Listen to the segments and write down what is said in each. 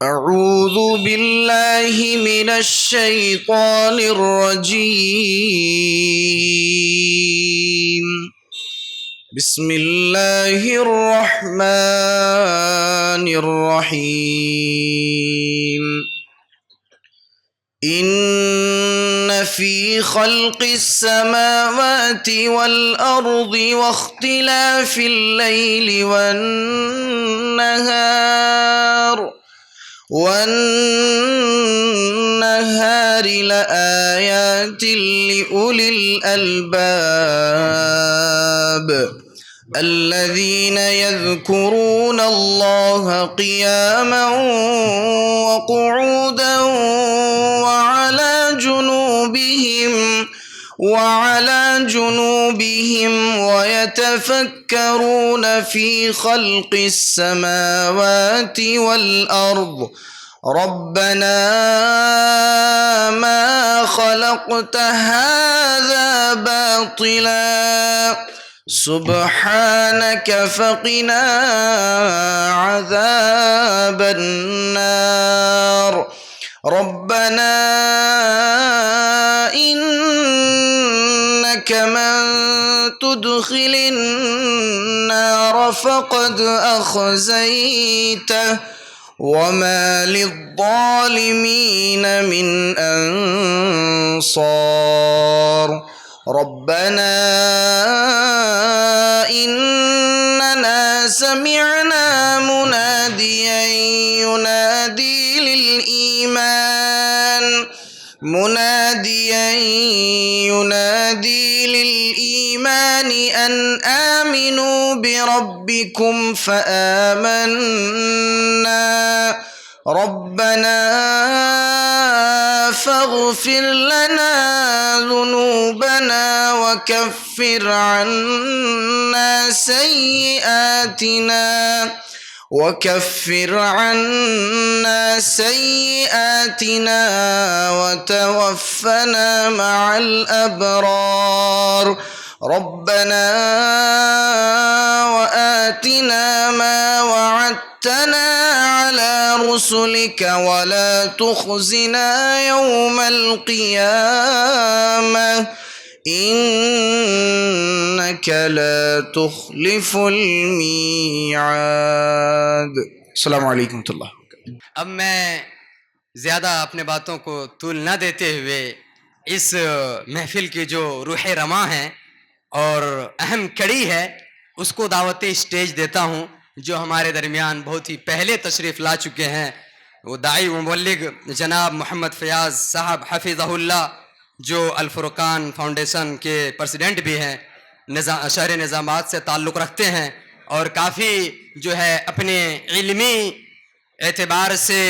أعوذ بالله من الشيطان الرجيم. بسم الله الرحمن الرحيم. إن في خلق السماوات والأرض واختلاف الليل والنهار لآيات لأولي الألباب الذين يذكرون الله قياما وقعودا وعلى جنوبهم ويتفكرون في خلق السماوات والأرض ربنا ما خلقت هذا باطلا سبحانك فقنا عذاب النار ربنا إنك من تدخل النار فقد أخزيته وما للظالمين من أنصار ربنا إننا سمعنا مناديا ينادي للإيمان أن آمنوا بربكم فآمنا ربنا فاغفر لنا ذنوبنا وكفر عنا سيئاتنا وتوفنا مع الأبرار ربنا وآتنا ما وعدتنا على رسلك ولا تخزنا يوم القيامة إنك لا تخلف الميعاد. السلام علیکم ورحمۃ اللہ. اب میں زیادہ اپنے باتوں کو طول نہ دیتے ہوئے اس محفل کی جو روح رواں ہے اور اہم کڑی ہے اس کو دعوت اسٹیج دیتا ہوں، جو ہمارے درمیان بہت ہی پہلے تشریف لا چکے ہیں. وہ داعی و مبلغ جناب محمد فیاض صاحب حفظہ اللہ، جو الفرقان فاؤنڈیشن کے پریزیڈنٹ بھی ہیں، شہر نظام آباد سے تعلق رکھتے ہیں اور کافی جو ہے اپنے علمی اعتبار سے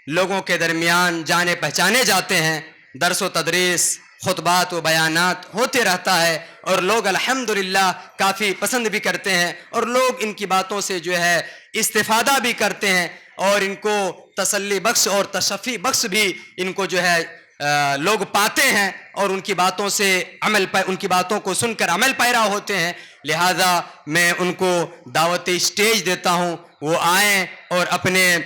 لوگوں کے درمیان جانے پہچانے جاتے ہیں. درس و تدریس، خطبات و بیانات ہوتے رہتا ہے اور لوگ الحمدللہ کافی پسند بھی کرتے ہیں اور لوگ ان کی باتوں سے جو ہے استفادہ بھی کرتے ہیں اور ان کو تسلی بخش اور تشفی بخش بھی ان کو جو ہے لوگ پاتے ہیں اور ان کی باتوں سے ان کی باتوں کو سن کر عمل پیرا ہوتے ہیں. لہذا میں ان کو دعوت اسٹیج دیتا ہوں، وہ آئیں اور اپنے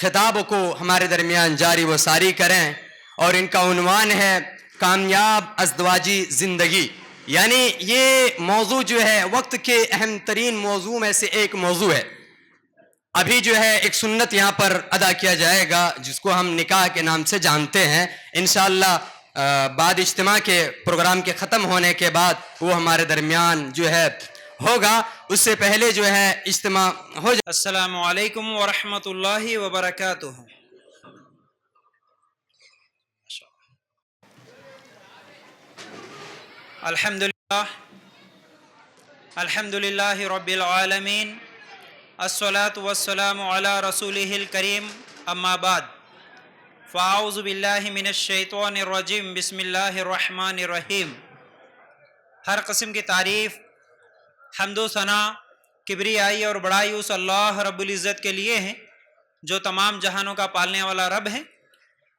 خطاب کو ہمارے درمیان جاری و ساری کریں. اور ان کا عنوان ہے کامیاب ازدواجی زندگی. یعنی یہ موضوع جو ہے وقت کے اہم ترین موضوع میں سے ایک موضوع ہے. ابھی جو ہے ایک سنت یہاں پر ادا کیا جائے گا جس کو ہم نکاح کے نام سے جانتے ہیں. انشاءاللہ بعد اجتماع کے پروگرام کے ختم ہونے کے بعد وہ ہمارے درمیان جو ہے ہوگا. اس سے پہلے جو ہے اجتماع ہو جائے. السلام علیکم ورحمۃ اللہ وبرکاتہ. الحمد للہ رب العالمین، الصلاۃ والسلام علی رسولہ الکریم، اما بعد، فاعوذ باللہ من الشیطان الرجیم، بسم اللہ الرحمن الرحیم. ہر قسم کی تعریف، حمد و ثنا، کبریائی اور بڑائی اس اللہ رب العزت کے لیے ہیں جو تمام جہانوں کا پالنے والا رب ہے،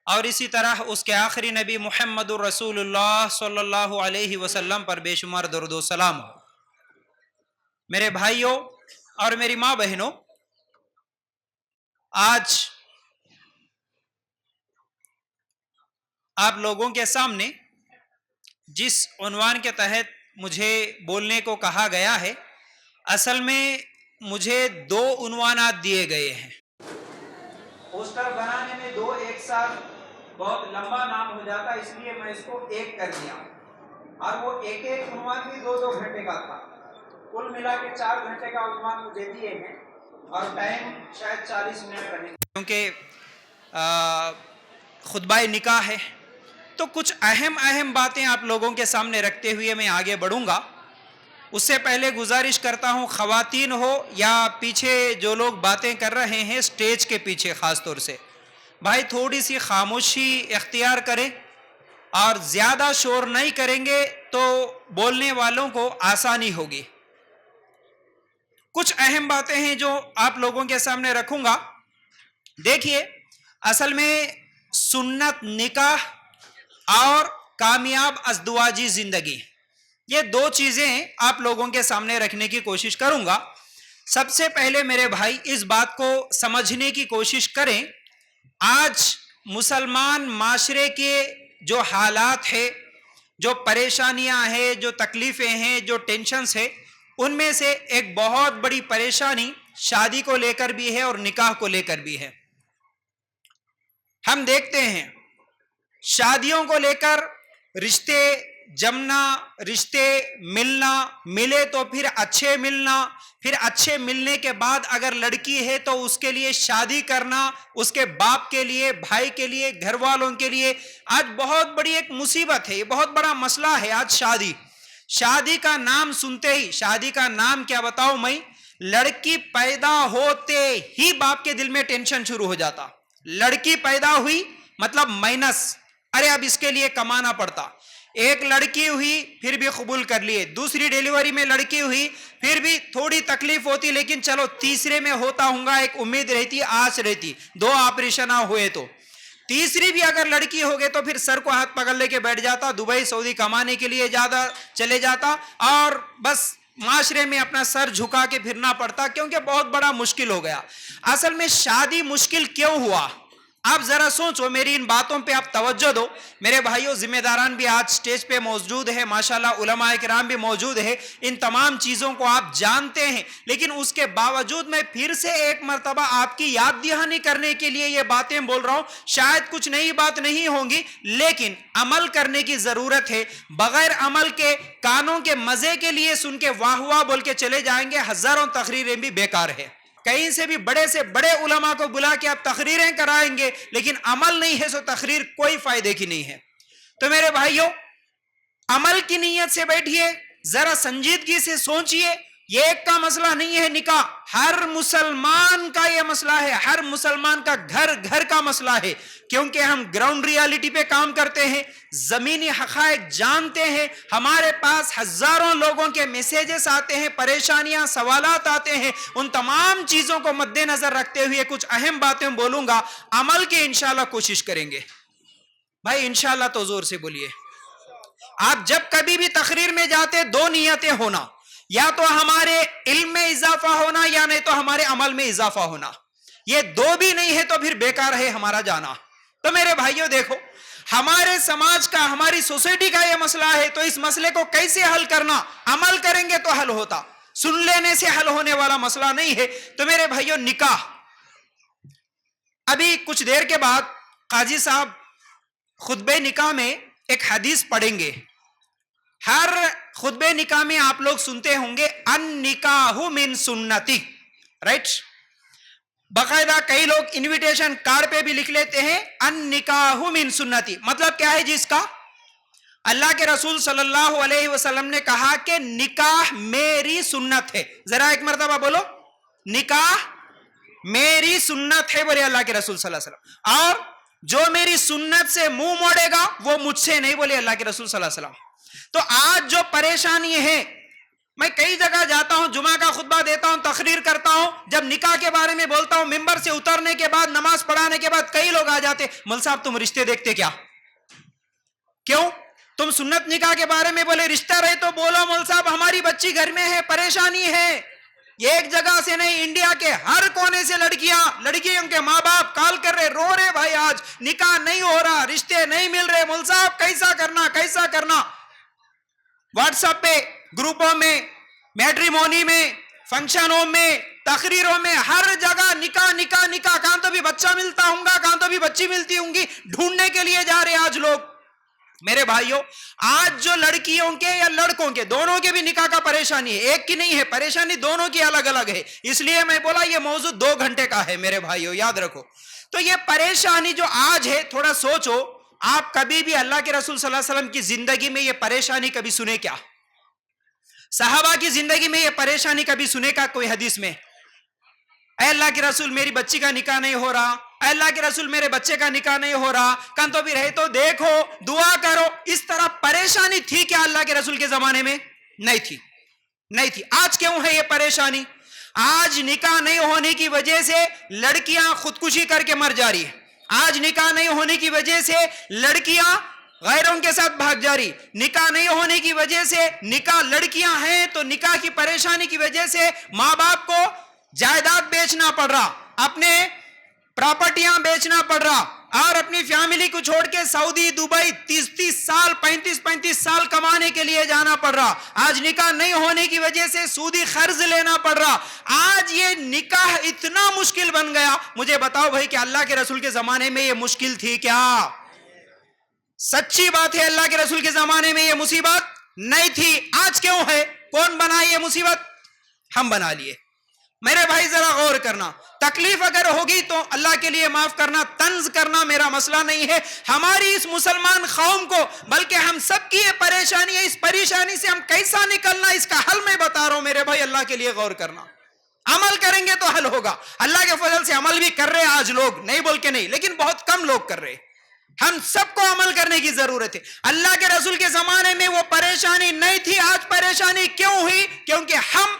اور اسی طرح اس کے آخری نبی محمد الرسول اللہ صلی اللہ علیہ وسلم پر بے شمار درود و سلام ہو. میرے بھائیوں اور میری ماں بہنوں، آج آپ لوگوں کے سامنے جس عنوان کے تحت مجھے بولنے کو کہا گیا ہے، اصل میں مجھے 2 عنوانات دیے گئے ہیں۔ پوسٹر بنانے میں 2 ایک ساتھ بہت لمبا نام ہو جاتا، اس لیے میں اس کو ایک کر دیا، اور وہ ایک عنوان بھی 2 گھنٹے کا تھا۔ کل ملا کے 4 گھنٹے کا عنوان مجھے دیے ہیں، اور ٹائم شاید 40 منٹ رہے، کیونکہ خطبہ نکاح ہے، تو کچھ اہم باتیں آپ لوگوں کے سامنے رکھتے ہوئے میں آگے بڑھوں گا۔ اس سے پہلے گزارش کرتا ہوں، خواتین ہو یا پیچھے جو لوگ باتیں کر رہے ہیں سٹیج کے پیچھے، خاص طور سے بھائی تھوڑی سی خاموشی اختیار کریں، اور زیادہ شور نہیں کریں گے تو بولنے والوں کو آسانی ہوگی۔ کچھ اہم باتیں ہیں جو آپ لوگوں کے سامنے رکھوں گا۔ دیکھیے، اصل میں سنت نکاح اور کامیاب ازدواجی زندگی، یہ 2 چیزیں آپ لوگوں کے سامنے رکھنے کی کوشش کروں گا۔ سب سے پہلے میرے بھائی اس بات کو سمجھنے کی کوشش کریں، آج مسلمان معاشرے کے جو حالات ہیں، جو پریشانیاں ہیں، جو تکلیفیں ہیں، جو ٹینشنز ہیں، ان میں سے ایک بہت بڑی پریشانی شادی کو لے کر بھی ہے اور نکاح کو لے کر بھی ہے۔ ہم دیکھتے ہیں شادیوں کو لے کر رشتے جمنا، رشتے ملنا، ملے تو پھر اچھے ملنا، پھر اچھے ملنے کے بعد اگر لڑکی ہے تو اس کے لیے شادی کرنا، اس کے باپ کے لیے، بھائی کے لیے، گھر والوں کے لیے آج بہت بڑی ایک مصیبت ہے، یہ بہت بڑا مسئلہ ہے آج شادی کا نام سنتے ہی، شادی کا نام کیا بتاؤں میں، لڑکی پیدا ہوتے ہی باپ کے دل میں ٹینشن شروع ہو جاتا، لڑکی پیدا ہوئی مطلب مائنس، ارے اب اس کے لیے کمانا پڑتا، ایک لڑکی ہوئی پھر بھی قبول کر لیے، دوسری ڈیلیوری میں لڑکی ہوئی پھر بھی تھوڑی تکلیف ہوتی، لیکن چلو تیسرے میں ہوتا ہوں گا، ایک امید رہتی، آس رہتی، 2 آپریشن ہوئے تو تیسری بھی اگر لڑکی ہو گئے تو پھر سر کو ہاتھ پکڑ لے کے بیٹھ جاتا، دبئی سعودی کمانے کے لیے چلے جاتا، اور بس معاشرے میں اپنا سر جھکا کے پھرنا پڑتا، کیونکہ بہت بڑا مشکل ہو گیا۔ اصل میں شادی مشکل کیوں ہوا؟ آپ ذرا سوچو، میری ان باتوں پہ آپ توجہ دو۔ میرے بھائیوں، ذمہ داران بھی آج سٹیج پہ موجود ہے، ماشاءاللہ علماء کرام بھی موجود ہے، ان تمام چیزوں کو آپ جانتے ہیں، لیکن اس کے باوجود میں پھر سے ایک مرتبہ آپ کی یاد دہانی کرنے کے لیے یہ باتیں بول رہا ہوں۔ شاید کچھ نئی بات نہیں ہوگی، لیکن عمل کرنے کی ضرورت ہے۔ بغیر عمل کے، کانوں کے مزے کے لیے سن کے واہ واہ بول کے چلے جائیں گے، ہزاروں تقریریں بھی بیکار ہے۔ کہیں سے بھی بڑے سے بڑے علماء کو بلا کے آپ تقریریں کرائیں گے، لیکن عمل نہیں ہے، سو تقریر کوئی فائدے کی نہیں ہے۔ تو میرے بھائیوں، عمل کی نیت سے بیٹھیے، ذرا سنجیدگی سے سوچئے، یہ ایک کا مسئلہ نہیں ہے نکاح، ہر مسلمان کا یہ مسئلہ ہے، ہر مسلمان کا گھر کا مسئلہ ہے، کیونکہ ہم گراؤنڈ ریالٹی پہ کام کرتے ہیں، زمینی حقائق جانتے ہیں، ہمارے پاس ہزاروں لوگوں کے میسیجز آتے ہیں، پریشانیاں، سوالات آتے ہیں، ان تمام چیزوں کو مد نظر رکھتے ہوئے کچھ اہم باتیں بولوں گا، عمل کی انشاءاللہ کوشش کریں گے۔ بھائی انشاءاللہ تو زور سے بولیے۔ آپ جب کبھی بھی تقریر میں جاتے 2 نیتیں ہونا، یا تو ہمارے علم میں اضافہ ہونا، یا نہیں تو ہمارے عمل میں اضافہ ہونا، یہ 2 بھی نہیں ہے تو پھر بیکار ہے ہمارا جانا۔ تو میرے بھائیوں دیکھو، ہمارے سماج کا، ہماری سوسائٹی کا یہ مسئلہ ہے، تو اس مسئلے کو کیسے حل کرنا؟ عمل کریں گے تو حل ہوتا، سن لینے سے حل ہونے والا مسئلہ نہیں ہے۔ تو میرے بھائیوں، نکاح، ابھی کچھ دیر کے بعد قاضی صاحب خطبہ نکاح میں ایک حدیث پڑھیں گے۔ ہر خطبہ نکاح میں آپ لوگ سنتے ہوں گے النکاح من سنتی، رائٹ؟ باقاعدہ کئی لوگ انویٹیشن کارڈ پہ بھی لکھ لیتے ہیں النکاح من سنتی، مطلب کیا ہے جی اس کا؟ اللہ کے رسول صلی اللہ علیہ وسلم نے کہا کہ نکاح میری سنت ہے، ذرا ایک مرتبہ بولو، نکاح میری سنت ہے، بولے اللہ کے رسول صلی اللہ علیہ وسلم، اور جو میری سنت سے منہ موڑے گا وہ مجھ سے نہیں، بولے اللہ کے رسول صلی اللہ علیہ وسلم۔ تو آج جو پریشانی ہے، میں کئی جگہ جاتا ہوں، جمعہ کا خطبہ دیتا ہوں، تقریر کرتا ہوں، جب نکاح کے بارے میں بولتا ہوں، ممبر سے اترنے کے بعد، نماز پڑھانے کے بعد کئی لوگ آ جاتے، مول صاحب تم رشتے دیکھتے کیا؟ کیوں؟ تم سنت نکاح کے بارے میں بولے رشتہ رہے تو بولو مول صاحب ہماری بچی گھر میں ہے، پریشانی ہے، یہ ایک جگہ سے نہیں، انڈیا کے ہر کونے سے لڑکیوں کے ماں باپ کال کر رہے، رو رہے، بھائی آج نکاح نہیں ہو رہا، رشتے نہیں مل رہے، مول صاحب کیسا کرنا. واٹس ایپ پہ، گروپوں میں، میٹریمونی میں، فنکشنوں میں، تقریروں میں، ہر جگہ نکاح. کہاں تو بھی بچہ ملتا ہوں گا، کہاں تو بھی بچی ملتی ہوں گی، ڈھونڈنے کے لیے جا رہے آج لوگ. میرے بھائیوں، آج جو لڑکیوں کے یا لڑکوں کے دونوں کے بھی نکاح کا پریشانی ہے، ایک کی نہیں ہے، پریشانی دونوں کی الگ الگ ہے. اس لیے میں بولا یہ موضوع 2 گھنٹے کا ہے میرے بھائیوں، یاد رکھو. تو یہ پریشانی جو آج ہے، تھوڑا سوچو، آپ کبھی بھی اللہ کے رسول صلی اللہ علیہ وسلم کی زندگی میں یہ پریشانی کبھی سنے کیا؟ صحابہ کی زندگی میں یہ پریشانی کبھی سنے کا کوئی حدیث میں؟ اے اللہ کے رسول میری بچی کا نکاح نہیں ہو رہا، اے اللہ کے رسول میرے بچے کا نکاح نہیں ہو رہا، کن تو بھی رہے تو دیکھو، دعا کرو. اس طرح پریشانی تھی کیا اللہ کے رسول کے زمانے میں؟ نہیں تھی. آج کیوں ہے یہ پریشانی؟ آج نکاح نہیں ہونے کی وجہ سے لڑکیاں خودکشی کر کے مر جا رہی ہیں. آج نکاح نہیں ہونے کی وجہ سے لڑکیاں غیروں کے ساتھ بھاگ جا رہی. نکاح نہیں ہونے کی وجہ سے لڑکیاں ہیں تو نکاح کی پریشانی کی وجہ سے ماں باپ کو جائیداد بیچنا پڑ رہا، اپنے پراپرٹیاں بیچنا پڑ رہا، اور اپنی فیملی کو چھوڑ کے سعودی، دبئی 30 سال 35 سال کمانے کے لیے جانا پڑ رہا. آج نکاح نہیں ہونے کی وجہ سے سودی قرض لینا پڑ رہا. آج یہ نکاح اتنا مشکل بن گیا. مجھے بتاؤ بھائی کہ اللہ کے رسول کے زمانے میں یہ مشکل تھی کیا؟ سچی بات ہے، اللہ کے رسول کے زمانے میں یہ مصیبت نہیں تھی. آج کیوں ہے؟ کون بنا یہ مصیبت؟ ہم بنا لیے. میرے بھائی ذرا غور کرنا، تکلیف اگر ہوگی تو اللہ کے لیے معاف کرنا، طنز کرنا میرا مسئلہ نہیں ہے. ہماری اس مسلمان قوم کو، بلکہ ہم سب کی یہ پریشانی ہے. اس پریشانی سے ہم کیسا نکلنا، اس کا حل میں بتا رہا ہوں میرے بھائی. اللہ کے لیے غور کرنا، عمل کریں گے تو حل ہوگا. اللہ کے فضل سے عمل بھی کر رہے آج لوگ، نہیں بول کے نہیں، لیکن بہت کم لوگ کر رہے. ہم سب کو عمل کرنے کی ضرورت ہے. اللہ کے رسول کے زمانے میں وہ پریشانی نہیں تھی. آج پریشانی کیوں ہوئی؟ کیونکہ ہم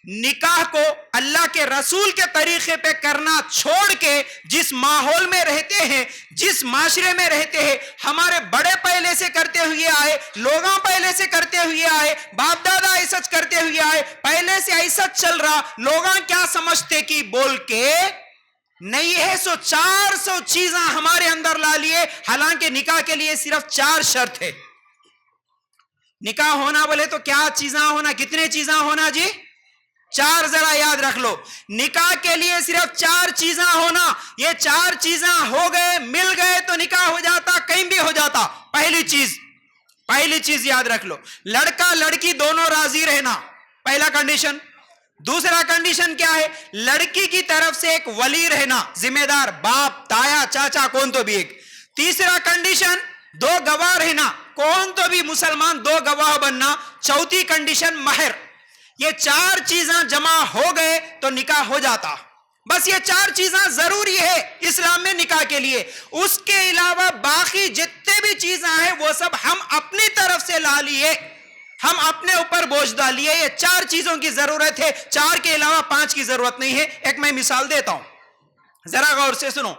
نکاح کو اللہ کے رسول کے طریقے پہ کرنا چھوڑ کے جس ماحول میں رہتے ہیں، جس معاشرے میں رہتے ہیں، ہمارے بڑے پہلے سے کرتے ہوئے آئے، لوگاں پہلے سے کرتے ہوئے آئے، باپ دادا ایسا کرتے ہوئے آئے، پہلے سے ایسا چل رہا. لوگاں کیا سمجھتے کہ بول کے نہیں ہے، 400 چیزاں ہمارے اندر لا لیے. حالانکہ نکاح کے لیے صرف 4 شرط ہے. نکاح ہونا بولے تو کیا چیزاں ہونا؟ کتنے چیزاں ہونا جی؟ 4. ذرا یاد رکھ لو، نکاح کے لیے صرف 4 چیزاں ہونا. یہ 4 چیزاں ہو گئے، مل گئے تو نکاح ہو جاتا، کہیں بھی ہو جاتا. پہلی چیز یاد رکھ لو، لڑکا لڑکی دونوں راضی رہنا، پہلا کنڈیشن. دوسرا کنڈیشن کیا ہے؟ لڑکی کی طرف سے ایک ولی رہنا، ذمہ دار، باپ، تایا، چاچا، کون تو بھی ایک. تیسرا کنڈیشن 2 گواہ رہنا، کون تو بھی مسلمان 2 گواہ بننا. چوتھی کنڈیشن مہر. یہ 4 چیزاں جمع ہو گئے تو نکاح ہو جاتا. بس یہ 4 چیزاں ضروری ہے اسلام میں نکاح کے لیے. اس کے علاوہ باقی جتنے بھی چیزاں ہیں وہ سب ہم اپنی طرف سے لا لیے، ہم اپنے اوپر بوجھ ڈالیے. یہ 4 چیزوں کی ضرورت ہے، 4 کے علاوہ 5 کی ضرورت نہیں ہے. ایک میں مثال دیتا ہوں، ذرا غور سے سنو.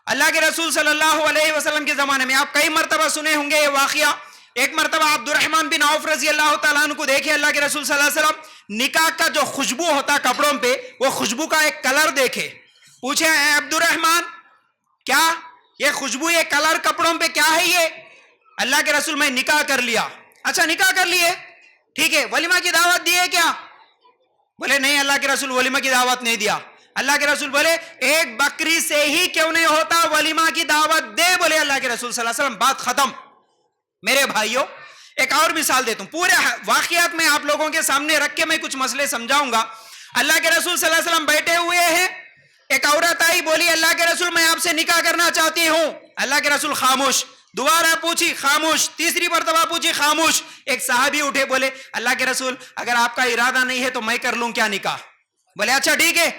اللہ کے رسول صلی اللہ علیہ وسلم کے زمانے میں آپ کئی مرتبہ سنے ہوں گے یہ واقعہ. ایک مرتبہ عبد الرحمن بن عوف رضی اللہ تعالیٰ عنہ کو دیکھے اللہ کے رسول صلی اللہ علیہ وسلم نکاح کا جو خوشبو ہوتا کپڑوں پہ، وہ خوشبو کا ایک کلر دیکھے. پوچھے اے عبد الرحمن، کیا یہ خوشبو، یہ کلر کپڑوں پہ کیا ہے یہ؟ اللہ کے رسول میں نکاح کر لیا. اچھا نکاح کر لیے، ٹھیک ہے، ولیمہ کی دعوت دی ہے کیا؟ بولے نہیں اللہ کے رسول ولیمہ کی دعوت نہیں دیا. اللہ کے رسول بولے ایک بکری سے ہی کیوں نہیں ہوتا، ولیمہ کی دعوت دے. بولے اللہ کے رسول صلی اللہ علیہ وسلم، بات ختم. میرے بھائیوں ایک اور مثال دیتا ہوں، پورے واقعات میں آپ لوگوں کے سامنے رکھ کے میں کچھ مسئلے سمجھاؤں گا. اللہ کے رسول صلی اللہ علیہ وسلم بیٹھے ہوئے ہیں، ایک عورت آئی، بولی اللہ کے رسول میں آپ سے نکاح کرنا چاہتی ہوں. اللہ کے رسول خاموش. دوبارہ پوچھی، خاموش. تیسری مرتبہ پوچھی، خاموش. ایک صحابی اٹھے، بولے اللہ کے رسول اگر آپ کا ارادہ نہیں ہے تو میں کر لوں کیا نکاح؟ بولے اچھا ٹھیک ہے،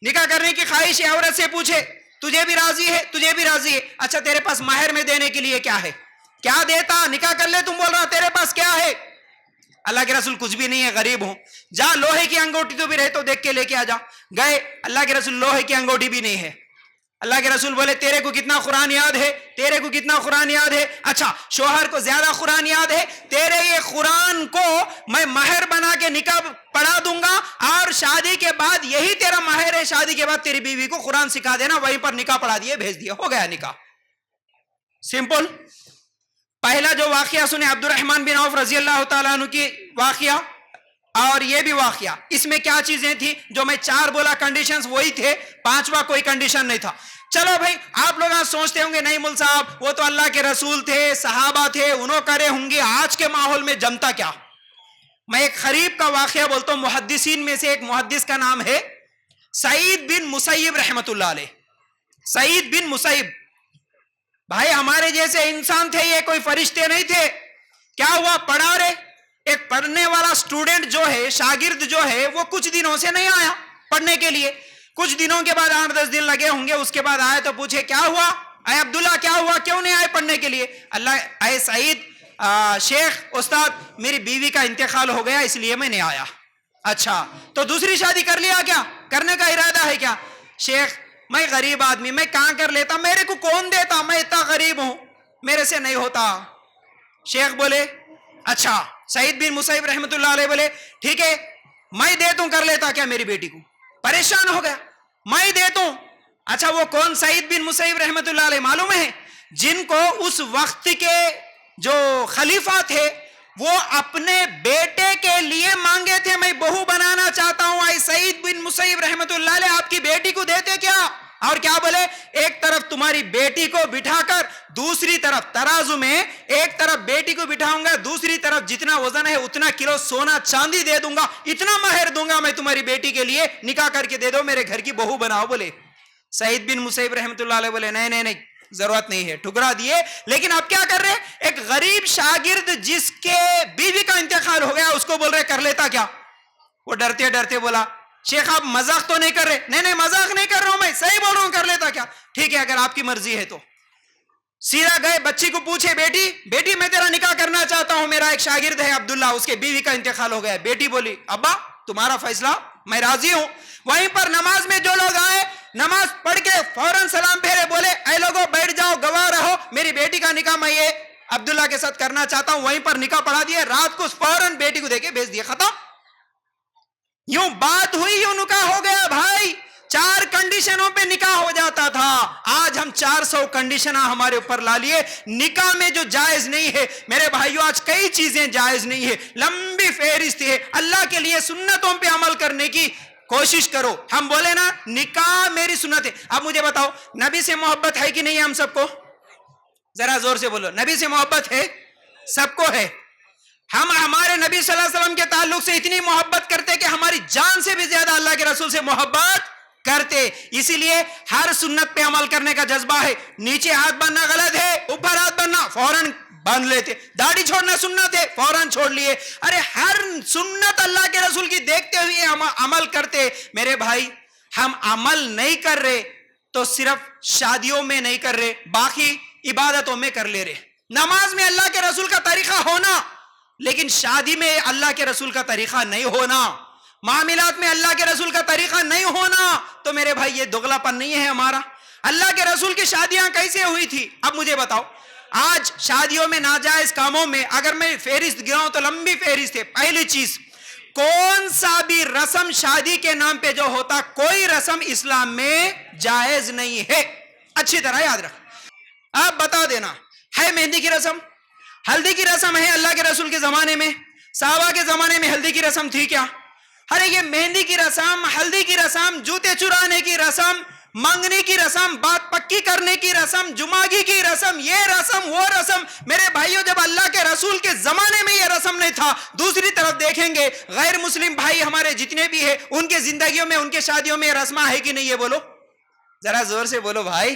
نکاح کرنے کی خواہش ہے. عورت سے پوچھے تجھے بھی راضی ہے؟ تجھے بھی راضی ہے. اچھا تیرے پاس مہر میں دینے کے لیے کیا ہے؟ کیا دیتا؟ نکاح کر لے. تم بول رہا تیرے پاس کیا ہے؟ اللہ کے رسول کچھ بھی نہیں ہے، غریب ہوں. جا لوہے کی انگوٹھی تو بھی رہے تو دیکھ کے لے کے آ جا. گئے، اللہ کے رسول لوہے کی انگوٹھی بھی نہیں ہے. اللہ کے رسول بولے تیرے کو کتنا قرآن یاد ہے؟ تیرے کو کتنا قرآن یاد ہے؟ اچھا شوہر کو زیادہ قرآن یاد ہے، تیرے یہ قرآن کو میں مہر بنا کے نکاح پڑھا دوں گا اور شادی کے بعد یہی تیرا مہر ہے، شادی کے بعد تیری بیوی کو قرآن سکھا دینا، وہیں پر نکاح پڑھا دیے بھیج دیا، ہو گیا نکاح. سمپل. پہلا جو واقعہ سنے عبد الرحمن بن عوف رضی اللہ تعالیٰ عنہ کی واقعہ، اور یہ بھی واقعہ، اس میں کیا چیزیں تھی جو میں 4 بولا کنڈیشنز وہی تھے، 5واں کوئی کنڈیشن نہیں تھا. چلو بھائی آپ لوگ سوچتے ہوں گے نہیں مول صاحب وہ تو اللہ کے رسول تھے، صحابہ تھے، انہوں کرے ہوں گے، آج کے ماحول میں جمتا کیا. میں ایک غریب کا واقعہ بولتا ہوں. محدثین میں سے ایک محدث کا نام ہے سعید بن مسیب رحمت اللہ علیہ. سعید بن مسیب بھائی ہمارے جیسے انسان تھے، یہ کوئی فرشتے نہیں تھے. کیا ہوا؟ پڑھا رہے، ایک پڑھنے والا اسٹوڈنٹ جو ہے، شاگرد جو ہے، وہ کچھ دنوں سے نہیں آیا پڑھنے کے لیے. کچھ دنوں کے بعد 8-10 دن لگے ہوں گے، اس کے بعد آئے تو پوچھے کیا ہوا اے عبداللہ، کیا ہوا، کیوں نہیں آئے پڑھنے کے لیے؟ اللہ اے سعید شیخ استاد میری بیوی کا انتقال ہو گیا اس لیے میں نہیں آیا. اچھا تو دوسری شادی کر لیا کیا؟ کرنے کا ارادہ ہے کیا؟ شیخ میں غریب آدمی، میں کہاں کر لیتا، میرے کو کون دیتا، میں اتنا غریب ہوں، میرے سے نہیں ہوتا. شیخ بولے اچھا. سعید بن مسیب رحمت اللہ علیہ بولے ٹھیک ہے میں دیتا ہوں، کر لیتا کیا میری بیٹی کو؟ پریشان ہو گیا، میں دیتا ہوں. اچھا وہ کون؟ سعید بن مسیب رحمت اللہ علیہ معلوم ہے جن کو اس وقت کے جو خلیفہ تھے وہ اپنے بیٹے کے لیے مانگے تھے، میں بہو بنانا چاہتا ہوں. اے سعید بن مسیب رحمت اللہ علیہ آپ کی بیٹی کو دیتے کیا؟ اور کیا بولے؟ ایک طرف تمہاری بیٹی کو بٹھا کر، دوسری طرف ترازو میں ایک طرف بیٹی کو بٹھاؤں گا، دوسری طرف جتنا وزن ہے اتنا کلو سونا چاندی دے دوں گا، اتنا مہر دوں گا میں تمہاری بیٹی کے لیے، نکاح کر کے دے دو، میرے گھر کی بہو بناؤ. بولے سعید بن مسیب رحمت اللہ علیہ بولے نہیں نہیں نہیں ضرورت نہیں ہے، ٹھکرا دیے. لیکن اب کیا کر رہے؟ ایک غریب شاگرد جس کے بیوی کا انتقال ہو گیا اس کو بول رہے کر لیتا کیا؟ وہ ڈرتے ڈرتے بولا شیخ آپ مذاق تو نہیں کر رہے؟ نہیں نہیں مذاق نہیں کر رہا ہوں، میں صحیح بول رہا ہوں، کر لیتا کیا؟ ٹھیک ہے اگر آپ کی مرضی ہے تو. سیدھا گئے، بچی کو پوچھے بیٹی میں تیرا نکاح کرنا چاہتا ہوں، میرا ایک شاگرد ہے عبداللہ، اس کے بیوی کا انتقال ہو گیا. بیٹی بولی ابا تمہارا فیصلہ میں راضی ہوں. وہیں پر نماز میں جو لوگ آئے نماز پڑھ کے فوراً سلام پھیرے، بولے اے لوگوں بیٹھ جاؤ، گواہ رہو، میری بیٹی کا نکاح میں یہ عبداللہ کے ساتھ کرنا چاہتا ہوں. وہیں پر نکاح پڑھا دیے، رات کو فوراً بیٹی کو دے کے بھیج دیے، ختم. یوں بات ہوئی، یوں نکاح ہو گیا. بھائی 4 کنڈیشنوں پہ نکاح ہو جاتا تھا، آج ہم 400 کنڈیشن ہمارے اوپر لا لیے. نکاح میں جو جائز نہیں ہے میرے بھائیوں، آج کئی چیزیں جائز نہیں ہے، لمبی فہرست ہے. اللہ کے لیے سنتوں پہ عمل کرنے کی کوشش کرو. ہم بولے نا نکاح میری سنت ہے. اب مجھے بتاؤ نبی سے محبت ہے کہ نہیں ہے؟ ہم سب کو ذرا زور سے بولو، نبی سے محبت ہے؟ سب کو ہے. ہم ہمارے نبی صلی اللہ علیہ وسلم کے تعلق سے اتنی محبت کرتے کہ ہماری جان سے بھی زیادہ اللہ کے رسول سے محبت کرتے. اسی لیے ہر سنت پہ عمل کرنے کا جذبہ ہے. نیچے ہاتھ باندھنا غلط ہے، اوپر ہاتھ باندھنا فوراً باندھ لیتے. داڑھی چھوڑنا سنت ہے، فوراً چھوڑ لیے. ارے ہر سنت اللہ کے رسول کی دیکھتے ہوئے عمل کرتے. میرے بھائی ہم عمل نہیں کر رہے تو صرف شادیوں میں نہیں کر رہے، باقی عبادتوں میں کر لے رہے. نماز میں اللہ کے رسول کا طریقہ ہونا، لیکن شادی میں اللہ کے رسول کا طریقہ نہیں ہونا، معاملات میں اللہ کے رسول کا طریقہ نہیں ہونا، تو میرے بھائی یہ دغلا پن نہیں ہے ہمارا. اللہ کے رسول کی شادیاں کیسے ہوئی تھی؟ اب مجھے بتاؤ آج شادیوں میں ناجائز کاموں میں اگر میں فہرست گراؤں تو لمبی فہرست ہے. پہلی چیز، کون سا بھی رسم شادی کے نام پہ جو ہوتا، کوئی رسم اسلام میں جائز نہیں ہے. اچھی طرح یاد رکھ. آپ بتا دینا ہے مہندی کی رسم، ہلدی کی رسم ہے اللہ کے رسول کے زمانے میں، صحابہ کے زمانے میں ہلدی کی رسم تھی کیا؟ ارے یہ مہندی کی رسم، ہلدی کی رسم، جوتے چرانے کی رسم، منگنے کی رسم، بات پکی کرنے کی رسم، جماگی کی رسم، یہ رسم وہ رسم. میرے بھائیوں جب اللہ کے رسول کے زمانے میں یہ رسم نہیں تھا، دوسری طرف دیکھیں گے غیر مسلم بھائی ہمارے جتنے بھی ہیں ان کے زندگیوں میں، ان کے شادیوں میں رسمہ ہے کہ نہیں؟ یہ بولو ذرا زور سے بولو بھائی.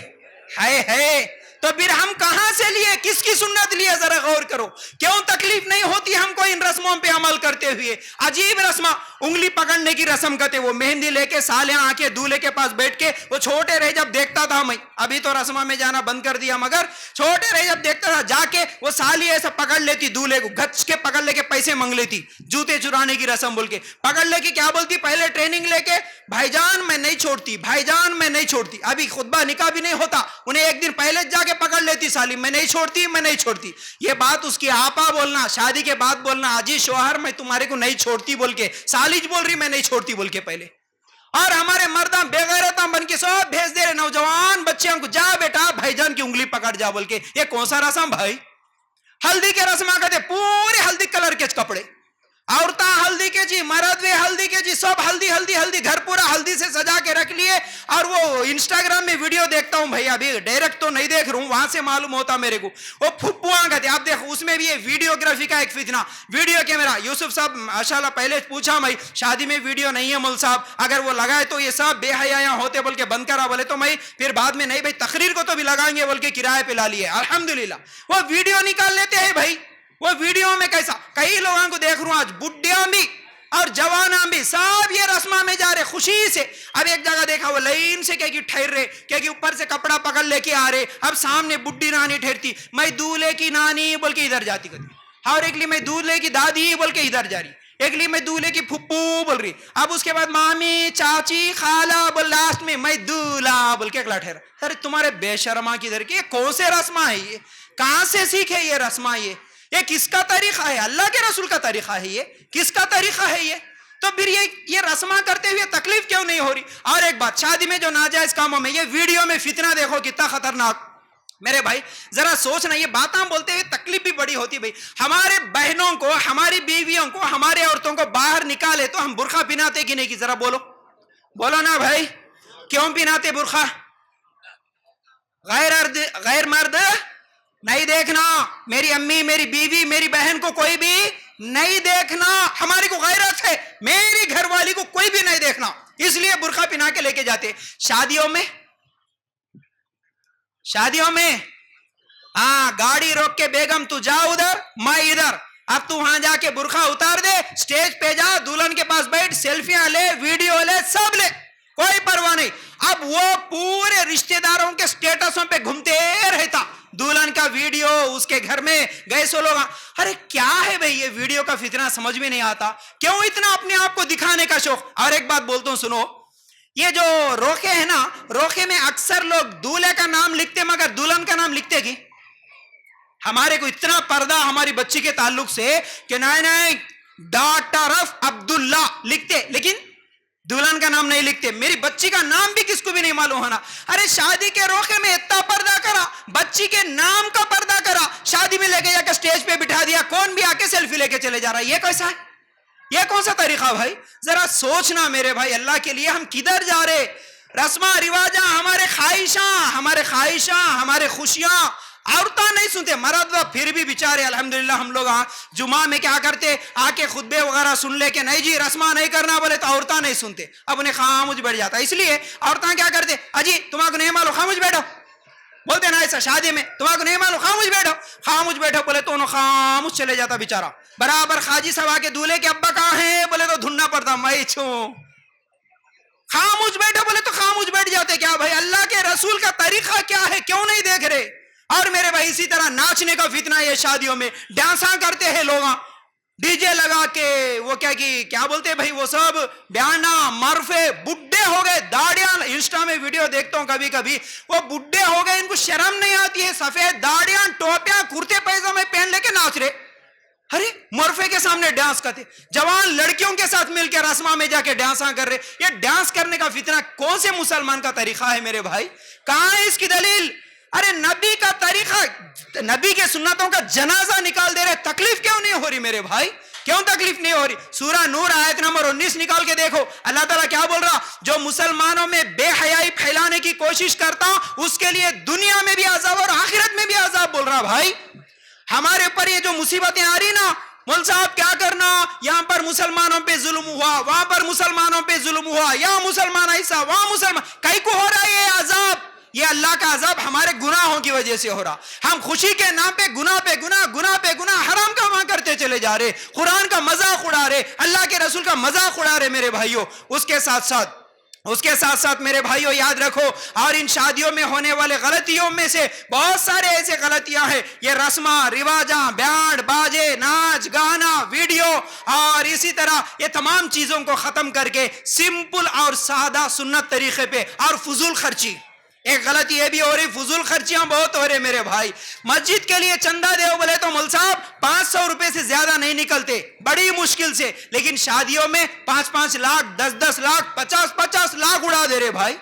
ہے. تو پھر ہم کہاں سے لیے, کس کی سنت لیے, ذرا غور کرو. کیوں تکلیف نہیں ہوتی ہم کو ان رسموں پہ عمل کرتے ہوئے؟ عجیب رسم, انگلی پکڑنے کی رسم کرتے, وہ مہندی لے کے سالیاں آ کے دولہے کے پاس بیٹھ کے, وہ چھوٹے رہے جب دیکھتا تھا میں, ابھی تو رسمہ میں جانا بند کر دیا, مگر چھوٹے رہے جب دیکھتا تھا, جا کے وہ سالی ایسا پکڑ لیتی دولہے کو, گچ کے پکڑ لے کے پیسے مانگ لیتی, جوتے چرانے کی رسم بول کے پکڑ لے کے کیا بولتی, پہلے ٹریننگ لے کے, بھائی جان میں نہیں چھوڑتی, بھائی جان میں نہیں چھوڑتی. ابھی خطبہ نکاح بھی نہیں ہوتا, انہیں ایک دن پہلے جا کے پکڑ لیتی سالی, میں نہیں چھوڑتی, میں نہیں چھوڑتی. یہ بات اس کی آپا بولنا, شادی کے بعد بولنا, اجی شوہر میں تمہارے کو نہیں چھوڑتی بول کے, سالیج بول رہی میں نہیں چھوڑتی بول کے پہلے. اور ہمارے مرداں بے غیرتاں بن کے سب بھیج دے رہے نوجوان بچیاں کو, جا بیٹا بھائی جان کی انگلی پکڑ جا بول کے. یہ کون سا رسم بھائی؟ ہلدی کے رسم آ پورے ہلدی کلر کے کپڑے, عورتاں ہلدی کے جی, مرد وے ہلدی کے جی, سب ہلدی ہلدی ہلدی, گھر پورا ہلدی سے سجا کے رکھ لیے. اور وہ انسٹاگرام میں ویڈیو دیکھتا ہوں بھائی, ابھی ڈائریکٹ تو نہیں دیکھ رہا ہوں, وہاں سے معلوم ہوتا میرے کو, وہ پھپھواں کہتے, آپ دیکھو اس میں بھی یہ ویڈیوگرافی کا ایک فتنہ, ویڈیو کیمرہ. یوسف صاحب ماشاءاللہ پہلے پوچھا میں, شادی میں ویڈیو نہیں ہے مول صاحب, اگر وہ لگائے تو یہ سب بے حیاں ہوتے بول کے بند کرا, بولے تو میں پھر بعد میں نہیں بھائی تقریر کو تو بھی لگائیں گے بول کے کرائے پہ لا لیے. الحمدللہ وہ ویڈیو نکال لیتے ہیں بھائی. وہ ویڈیو میں کیسا, کئی لوگوں کو دیکھ رہا ہوں آج, بڈھیاں بھی اور جواناں بھی سب یہ رسمہ میں جا رہے خوشی سے. اب ایک جگہ دیکھا وہ لائن سے کہ ٹھہر رہے, کہ اوپر سے کپڑا پکڑ لے کے آ رہے, اب سامنے بڈھی نانی ٹھہرتی, میں دولہے کی نانی بول کے ادھر جاتی کرتی, اور ایک لی میں دولہے کی دادی بول کے ادھر جا رہی, ایک لی میں دولہے کی پھپھو بول رہی, اب اس کے بعد مامی چاچی خالہ بول, لاسٹ میں میں دولہا بول کے اگلا ٹھہرا. ارے تمہارے بے شرما کی ادھر کی, یہ کون سے رسمہ ہے, یہ کہاں سے سیکھے یہ رسمہ, یہ کس کا طریقہ ہے؟ اللہ کے رسول کا طریقہ ہے, یہ کس کا طریقہ ہے یہ؟ تو پھر یہ رسمہ کرتے ہوئے تکلیف کیوں نہیں ہو رہی؟ اور ایک بات, شادی میں جو ناجائز کاموں میں, یہ ویڈیو میں فتنہ دیکھو کتنا خطرناک. میرے بھائی ذرا سوچنا, یہ باتاں بولتے ہوئے تکلیف بھی بڑی ہوتی بھائی. ہمارے بہنوں کو, ہماری بیویوں کو, ہمارے عورتوں کو باہر نکالے تو ہم برقع پہناتے کہ نہیں کی, ذرا بولو, بولو نا بھائی, کیوں پہناتے برقع؟ غیر مرد نہیں دیکھنا, میری امی, میری بیوی, میری بہن کو کوئی بھی نہیں دیکھنا. ہماری کو غیرت ہے, میری گھر والی کو کوئی بھی نہیں دیکھنا, اس لیے برقع پہنا کے لے کے جاتے. شادیوں میں ہاں, گاڑی روک کے بیگم تو جا ادھر, میں ادھر, اب تو وہاں جا کے برقع اتار دے, سٹیج پہ جا, دلہن کے پاس بیٹھ, سیلفیاں لے, ویڈیو لے, سب لے, کوئی پرواہ نہیں. اب وہ پورے رشتہ داروں کے سٹیٹسوں پہ گھومتے رہتا, دلہن کا ویڈیو, اس کے گھر میں گئے سو لوگ. ارے کیا ہے بھئی یہ ویڈیو کا فتنہ, سمجھ میں نہیں آتا, کیوں اتنا اپنے آپ کو دکھانے کا شوق. اور ایک بات بولتا ہوں سنو, یہ جو روکے ہیں نا, روکے میں اکثر لوگ دولہے کا نام لکھتے مگر دلہن کا نام لکھتے کی. ہمارے کو اتنا پردہ ہماری بچی کے تعلق سے کہ نہیں ڈاکٹر آف عبداللہ لکھتے, لیکن دلہن کا نام نہیں لکھتے. میری بچی کا نام بھی کس کو بھی نہیں معلوم ہونا. ارے شادی کے روکے میں اتنا پردہ کرا, بچی کے نام کا پردہ کرا, شادی میں لے کے جا کے سٹیج پہ بٹھا دیا, کون بھی آ کے سیلفی لے کے چلے جا رہا ہے. یہ کیسا ہے, یہ کون سا طریقہ بھائی؟ ذرا سوچنا میرے بھائی, اللہ کے لیے ہم کدھر جا رہے؟ رسمہ رواجاں, ہمارے خواہشاں, ہمارے خوشیاں, عورتاں نہیں سنتے, مرد پھر بھی بیچارے الحمدللہ. ہم لوگ جمعہ میں کیا کرتے, آ کے خطبے وغیرہ سن لے کے نہیں جی رسمہ نہیں کرنا بولے تو عورتاں نہیں سنتے, اب انہیں خاموش بیٹھ جاتا. اس لیے عورتاں کیا کرتے, اجی تمہارے کو نہیں معلوم, خاموش بیٹھو, بولتے نا ایسا شادی میں, تمہارے کو نہیں معلوم, خاموش بیٹھو بولے تو انہوں خاموش چلے جاتا بیچارہ. برابر خاجی صاحب آ کے دولہے کے ابا کہاں ہیں بولے تو دھننا پڑتا, میں چھوں, خاموش بیٹھو بولے تو خاموش بیٹھ جاتے. کیا بھائی اللہ کے رسول کا طریقہ کیا ہے, کیوں نہیں دیکھ رہے؟ اور میرے بھائی اسی طرح ناچنے کا فتنہ, یہ شادیوں میں ڈانساں کرتے ہیں لوگ, ڈی جے لگا کے, وہ کیا بولتے بھائی, وہ سب بیانا مرفے, بڈھے ہو گئے, داڑیاں, انسٹا میں ویڈیو دیکھتا ہوں کبھی کبھی, وہ بڈھے ہو گئے, ان کو شرم نہیں آتی ہے, سفید داڑیاں, ٹوپیاں, کرتے پیجامے پہن لے کے ناچ رہے. ارے مرفے کے سامنے ڈانس کرتے, جوان لڑکیوں کے ساتھ مل کے رسمہ میں جا کے ڈانساں کر رہے. یہ ڈانس کرنے کا فتنہ کون سے مسلمان کا طریقہ ہے میرے بھائی, کہاں ہے اس کی دلیل؟ ارے نبی کا طریقہ, نبی کے سنتوں کا جنازہ نکال دے رہے, تکلیف کیوں نہیں ہو رہی میرے بھائی, کیوں تکلیف نہیں ہو رہی؟ سورہ نور آیت نمبر 19 نکال کے دیکھو, اللہ تعالیٰ کیا بول رہا, جو مسلمانوں میں بے حیائی پھیلانے کی کوشش کرتا اس کے لیے دنیا میں بھی عذاب اور آخرت میں بھی عذاب بول رہا. بھائی ہمارے اوپر یہ جو مصیبتیں آ رہی نا, مول صاحب کیا کرنا, یہاں پر مسلمانوں پہ ظلم ہوا, وہاں پر مسلمانوں پہ ظلم ہوا, یہاں مسلمان ایسا, وہاں مسلمان, کئی کو ہو رہا ہے یہ عذاب؟ یہ اللہ کا عذاب ہمارے گناہوں کی وجہ سے ہو رہا. ہم خوشی کے نام پہ گناہ پہ گناہ، گناہ پہ گناہ، حرام کام کرتے چلے جا رہے، قرآن کا مذاق اڑا رہے، اللہ کے رسول کا مذاق اڑا رہے میرے بھائیوں. اس کے ساتھ ساتھ میرے بھائیوں یاد رکھو، اور ان شادیوں میں ہونے والے غلطیوں میں سے بہت سارے ایسے غلطیاں ہیں، یہ رسماں رواجاں، بینڈ باجے، ناچ گانا، ویڈیو، اور اسی طرح یہ تمام چیزوں کو ختم کر کے سمپل اور سادہ سنت طریقے پہ، اور فضول خرچی. ایک غلطی یہ بھی ہو رہی، فضول خرچیاں بہت ہو رہے میرے بھائی. مسجد کے لیے چندہ دے بولے تو مول صاحب 500 روپے سے زیادہ نہیں نکلتے، بڑی مشکل سے، لیکن شادیوں میں 5-5 لاکھ، 10-10 لاکھ، 50-50 لاکھ اڑا دے رہے بھائی.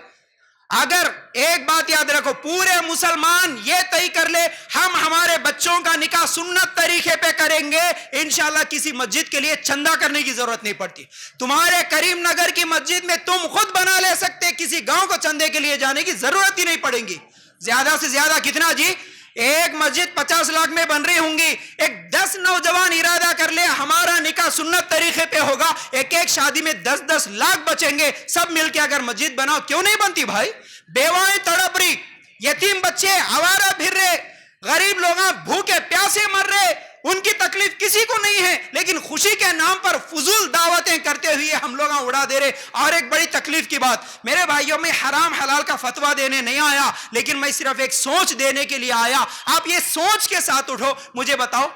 اگر ایک بات یاد رکھو، پورے مسلمان یہ طے کر لے ہم ہمارے بچوں کا نکاح سنت طریقے پہ کریں گے، انشاءاللہ کسی مسجد کے لیے چندہ کرنے کی ضرورت نہیں پڑتی. تمہارے کریم نگر کی مسجد میں تم خود بنا لے سکتے، کسی گاؤں کو چندے کے لیے جانے کی ضرورت ہی نہیں پڑے گی. زیادہ سے زیادہ کتنا جی؟ ایک مسجد 50 لاکھ میں بن رہی ہوں گی، ایک 10 نوجوان ارادہ کر لے ہمارا نکاح سنت طریقے پہ ہوگا، ایک شادی میں 10-10 لاکھ بچیں گے. سب مل کے اگر مسجد بناؤ، کیوں نہیں بنتی بھائی؟ بیوائیں تڑپ رہی، یتیم بچے آوارہ پھر رہے، غریب لوگ بھوکے پیاسے مر رہے، ان کی تکلیف کسی کو نہیں ہے، لیکن خوشی کے نام پر فضول دعوتیں کرتے ہوئے ہم لوگ اڑا دے رہے. اور ایک بڑی تکلیف کی بات میرے بھائیوں، میں حرام حلال کا فتویٰ دینے نہیں آیا، لیکن میں صرف ایک سوچ دینے کے لیے آیا. آپ یہ سوچ کے ساتھ اٹھو. مجھے بتاؤ،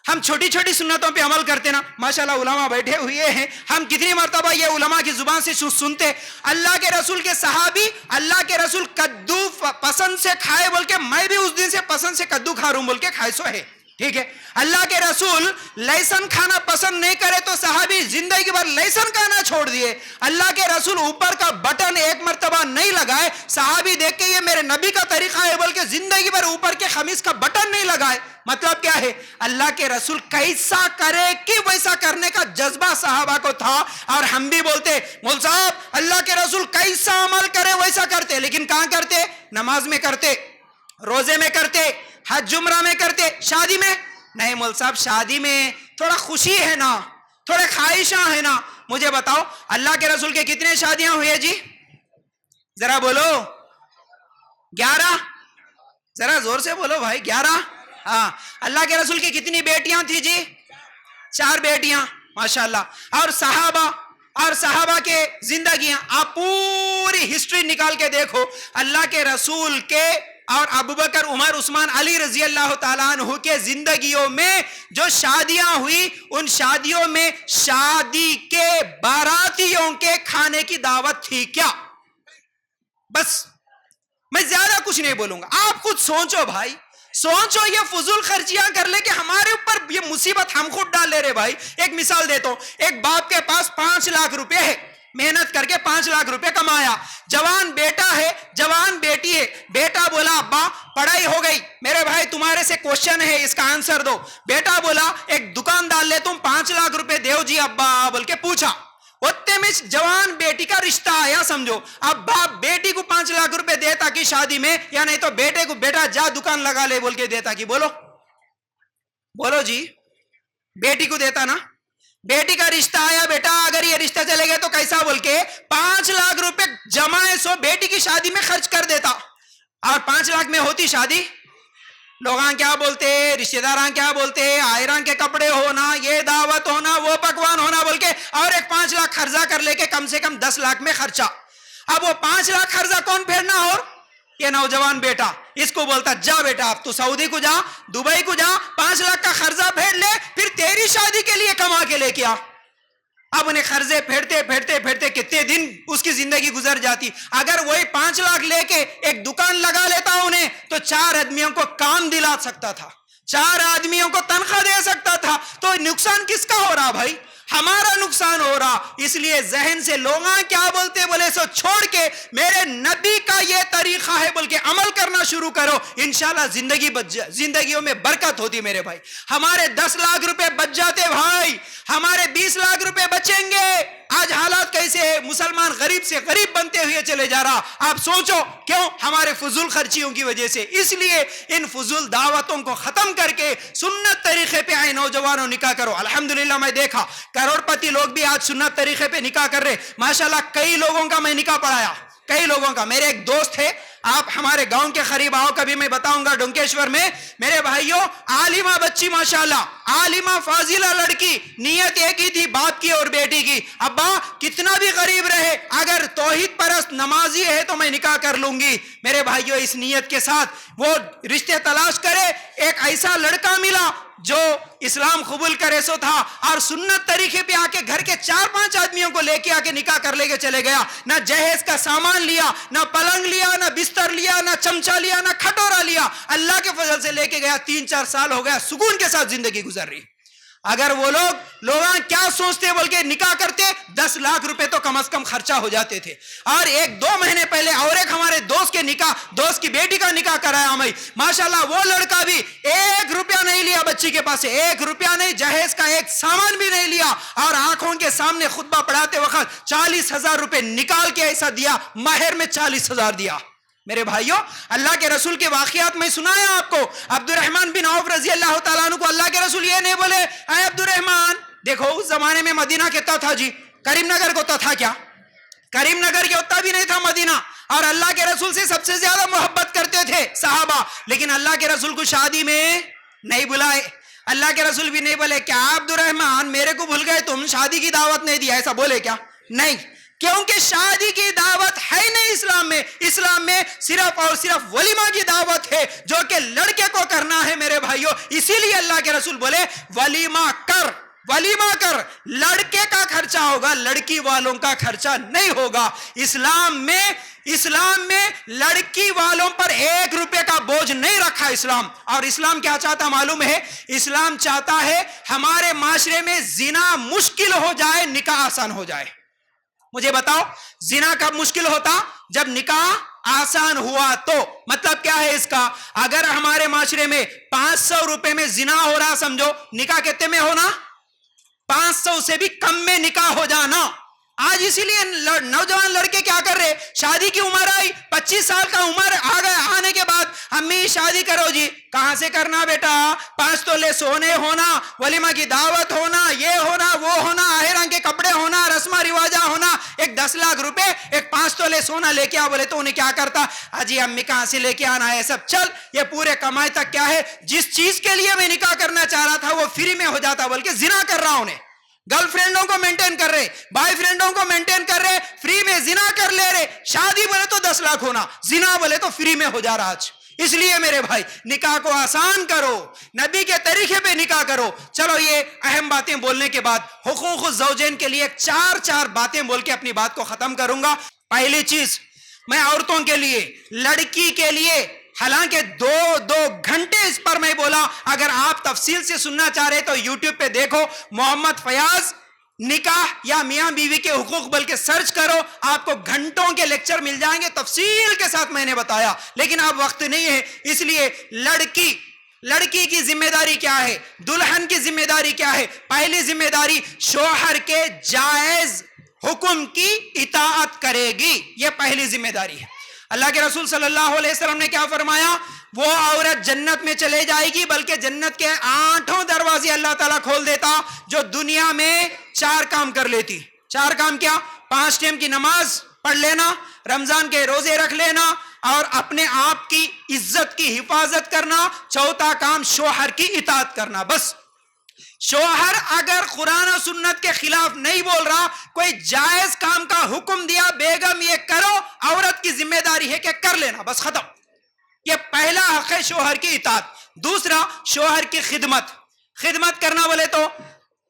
ہم چھوٹی چھوٹی سنتوں پہ عمل کرتے نا، ماشاءاللہ علماء بیٹھے ہوئے ہیں، ہم کتنی مرتبہ یہ علماء کی زبان سے سنتے، اللہ کے رسول کے صحابی، اللہ کے رسول کدو پسند سے کھائے بول کے میں بھی اس دن سے پسند سے کدو کھا رہا ہوں بول کے کھائے سو ہے. ٹھیک ہے، اللہ کے رسول لہسن کھانا پسند نہیں کرے تو صحابی زندگی بھر لہسن کھانا چھوڑ دیے. اللہ کے رسول اوپر کا بٹن ایک مرتبہ نہیں لگائے، صحابی دیکھ کے یہ میرے نبی کا طریقہ ہے بول کے زندگی بھر اوپر کے خمیز کا بٹن نہیں لگائے. مطلب کیا ہے؟ اللہ کے رسول کیسا کرے کہ ویسا کرنے کا جذبہ صحابہ کو تھا. اور ہم بھی بولتے مول صاحب اللہ کے رسول کیسا عمل کرے ویسا کرتے، لیکن کہاں کرتے؟ نماز میں کرتے، روزے میں کرتے، حج عمرہ میں کرتے، شادی میں نہیں. مول صاحب شادی میں تھوڑا خوشی ہے نا، تھوڑے خواہشاں ہے نا. مجھے بتاؤ اللہ کے رسول کے کتنے شادیاں ہوئے جی؟ ذرا بولو. 11؟ ذرا زور سے بولو بھائی. 11؟ ہاں. اللہ کے رسول کی کتنی بیٹیاں تھی جی؟ 4 بیٹیاں ماشاءاللہ. اور صحابہ کے زندگیاں آپ پوری ہسٹری نکال کے دیکھو، اللہ کے رسول کے اور ابوبکر، عمر، عثمان، علی رضی اللہ تعالیٰ عنہ کے زندگیوں میں جو شادیاں ہوئی، ان شادیوں میں شادی کے باراتیوں کے کھانے کی دعوت تھی کیا؟ بس میں زیادہ کچھ نہیں بولوں گا، آپ خود سوچو بھائی، سوچو. یہ فضول خرچیاں کر لے کہ ہمارے اوپر یہ مصیبت ہم خود ڈال لے رہے بھائی. ایک مثال دیتا ہوں، ایک باپ کے پاس 5 لاکھ روپے ہے، محنت کر کے 5 لاکھ روپے کمایا، جوان بیٹا ہے، جوان بیٹی ہے. بیٹا بولا ابا پڑھائی ہو گئی، میرے بھائی تمہارے سے کوشچن ہے اس کا آنسر دو. بیٹا بولا ایک دکان ڈال لے، تم 5 لاکھ روپے دیو جی ابا بول کے پوچھا. اتنے میں جوان بیٹی کا رشتہ آیا سمجھو. اب باپ بیٹی کو 5 لاکھ روپے دیتا کہ شادی میں، یا نہیں تو بیٹے کو بیٹا جا دکان لگا لے بول کے دیتا کہ بولو جی بیٹی کو دیتا نا. بیٹی کا رشتہ آیا، بیٹا اگر یہ رشتہ چلے گئے تو کیسا بول کے 5 لاکھ روپے جمع سو بیٹی کی شادی میں خرچ کر دیتا. اور 5 لاکھ میں ہوتی شادی. لوگاں کیا بولتے، رشتہ داراں کیا بولتے، آئران کے کپڑے ہونا، یہ دعوت ہونا، وہ پکوان ہونا بول کے، اور ایک 5 لاکھ خرچہ کر لے کے کم سے کم 10 لاکھ میں خرچہ. اب وہ 5 لاکھ خرچہ کون پھیرنا؟ اور یہ نوجوان بیٹا. اس کو بولتا جا بیٹا اب تو سعودی کو جا، دبئی کو جا، 5 لاکھ کا خرچہ پھیر لے، پھر تیری شادی کے لیے کما کے لے کے آ. اب انہیں قرضے پھیرتے کتنے دن اس کی زندگی گزر جاتی. اگر وہی 5 لاکھ لے کے ایک دکان لگا لیتا انہیں تو 4 آدمیوں کو کام دلا سکتا تھا، 4 آدمیوں کو تنخواہ دے سکتا تھا. تو نقصان کس کا ہو رہا بھائی؟ ہمارا نقصان ہو رہا. اس لیے ذہن سے لوگ کیا بولتے بولے سو چھوڑ کے میرے نبی کا یہ طریقہ ہے بول کے عمل کرنا شروع کرو. انشاءاللہ زندگیوں میں برکت ہوتی میرے بھائی. ہمارے 10 لاکھ روپے بچ جاتے بھائی، ہمارے 20 لاکھ روپے بچیں گے. آج حالات کیسے ہے؟ مسلمان غریب سے غریب بنتے ہوئے چلے جا رہا. آپ سوچو کیوں؟ ہمارے فضول خرچیوں کی وجہ سے. اس لیے ان فضول دعوتوں کو ختم کر کے سنت طریقے پہ آئے نوجوانوں نکاح کرو. الحمدللہ میں دیکھا کروڑ پتی لوگ بھی آج سنت طریقے پہ نکاح کر رہے. ماشاءاللہ کئی لوگوں کا میں نکاح پڑھایا، کئی لوگوں کا. میرے ایک دوست ہے آپ ہمارے گاؤں کے قریب آؤ, کبھی میں بتاؤں گا ڈنکیشور میں. میرے بھائیوں, عالمہ بچی ماشاءاللہ, عالمہ فاضلہ لڑکی, نیت ایک ہی تھی باپ کی اور بیٹی کی, ابا کتنا بھی غریب رہے اگر توحید پرست نمازی ہے تو میں نکاح کر لوں گی. میرے بھائیوں, اس نیت کے ساتھ وہ رشتے تلاش کرے, ایک ایسا لڑکا ملا جو اسلام قبول کرے سو تھا, اور سنت طریقے پہ آ کے گھر کے 4-5 آدمیوں کو لے کے آ کے نکاح کر لے کے چلے گیا. نہ جہیز کا سامان لیا, نہ پلنگ لیا, نہ بستر لیا, نہ چمچا لیا, نہ کھٹورا لیا, اللہ کے فضل سے لے کے گیا. 3-4 سال ہو گیا, سکون کے ساتھ زندگی گزر رہی. اگر وہ لوگ کیا سوچتے بول کے نکاح کرتے, 10 لاکھ روپے تو کم از کم خرچہ ہو جاتے تھے. اور 1-2 مہینے پہلے اور ایک ہمارے دوست کی بیٹی کا نکاح کرایا میں, ماشاءاللہ وہ لڑکا بھی 1 روپیہ نہیں لیا بچی کے پاس سے, 1 روپیہ نہیں, جہیز کا ایک سامان بھی نہیں لیا, اور آنکھوں کے سامنے خطبہ پڑھاتے وقت 40,000 روپے نکال کے ایسا دیا, مہر میں 40,000 دیا. میرے بھائیوں, اللہ کے رسول کے واقعات میں سنایا آپ کو. عبد الرحمن بن عوف رضی اللہ تعالیٰ عنہ کو اللہ کے رسول یہ نہیں بولے اے عبد الرحمن, دیکھو اس زمانے میں مدینہ کتنا تھا جی, کریم نگر کو تھا کیا, کریم نگر کے اتنا بھی نہیں تھا مدینہ, اور اللہ کے رسول سے سب سے زیادہ محبت کرتے تھے صحابہ, لیکن اللہ کے رسول کو شادی میں نہیں بلائے. اللہ کے رسول بھی نہیں بولے کیا عبد الرحمن میرے کو بھول گئے تم, شادی کی دعوت نہیں دی, ایسا بولے کیا؟ نہیں, کیونکہ شادی کی دعوت ہے نہیں اسلام میں. اسلام میں صرف اور صرف ولیمہ کی دعوت ہے جو کہ لڑکے کو کرنا ہے. میرے بھائیوں, اسی لیے اللہ کے رسول بولے ولیمہ کر, ولیمہ کر, لڑکے کا خرچہ ہوگا, لڑکی والوں کا خرچہ نہیں ہوگا. اسلام میں لڑکی والوں پر 1 روپے کا بوجھ نہیں رکھا اسلام. اور اسلام کیا چاہتا معلوم ہے؟ اسلام چاہتا ہے ہمارے معاشرے میں زنا مشکل ہو جائے, نکاح آسان ہو جائے. مجھے بتاؤ, زنا کب مشکل ہوتا؟ جب نکاح آسان ہوا تو. مطلب کیا ہے اس کا؟ اگر ہمارے معاشرے میں 500 روپے میں زنا ہو رہا, سمجھو نکاح کتنے میں ہونا؟ 500 سے بھی کم میں نکاح ہو جانا. آج اسی لیے نوجوان لڑکے کیا کر رہے, شادی کی عمر آئی, 25 سال کا عمر آ گئے, آنے کے بعد امی شادی کرو جی. کہاں سے کرنا بیٹا؟ 5 تولے سونے ہونا, ولیمہ کی دعوت ہونا, یہ ہونا, وہ ہونا, آہران کے کپڑے ہونا, رسمہ رواجہ ہونا, ایک 10 لاکھ روپے, ایک 5 تولے سونا لے کے آ. بولے تو انہیں کیا کرتا, اجی امی کہاں سے لے کے آنا ہے سب, چل یہ پورے کمائی تک کیا ہے, جس چیز کے لیے میں نکاح کرنا چاہ رہا تھا وہ فری میں ہو جاتا, بلکہ زنا کر رہا انہیں. گرل فرینڈوں کو مینٹین کر رہے, بھائی فرینڈوں کو مینٹین کر رہے, فری میں زنا کر لے رہے. شادی بولے تو 10 لاکھ ہونا, زنا بولے تو فری میں ہو جا رہا آج. اس لیے میرے بھائی, نکاح کو آسان کرو, نبی کے طریقے پہ نکاح کرو. چلو یہ اہم باتیں بولنے کے بعد حقوق الزوجین کے لیے 4 باتیں بول کے اپنی بات کو ختم کروں گا. پہلی چیز, میں عورتوں کے لیے, لڑکی کے لیے, حالانکہ 2 گھنٹے اس پر میں بولا, اگر آپ تفصیل سے سننا چاہ رہے تو یوٹیوب پہ دیکھو, محمد فیاض نکاح یا میاں بیوی کے حقوق بلکہ سرچ کرو, آپ کو گھنٹوں کے لیکچر مل جائیں گے, تفصیل کے ساتھ میں نے بتایا. لیکن اب وقت نہیں ہے, اس لیے لڑکی کی ذمہ داری کیا ہے, دلہن کی ذمہ داری کیا ہے؟ پہلی ذمہ داری, شوہر کے جائز حکم کی اطاعت کرے گی, یہ پہلی ذمہ داری ہے. اللہ کے رسول صلی اللہ علیہ وسلم نے کیا فرمایا, وہ عورت جنت میں چلے جائے گی, بلکہ جنت کے 8 دروازے اللہ تعالیٰ کھول دیتا جو دنیا میں 4 کام کر لیتی. 4 کام کیا؟ 5 ٹائم کی نماز پڑھ لینا, رمضان کے روزے رکھ لینا, اور اپنے آپ کی عزت کی حفاظت کرنا. چوتھا کام شوہر کی اطاعت کرنا. بس شوہر اگر قرآن و سنت کے خلاف نہیں بول رہا, کوئی جائز کام کا حکم دیا, بیگم یہ کرو, عورت کی ذمہ داری ہے کہ کر لینا, بس ختم. یہ پہلا حق ہے شوہر کی اطاعت. دوسرا, شوہر کی خدمت کرنا. بولے تو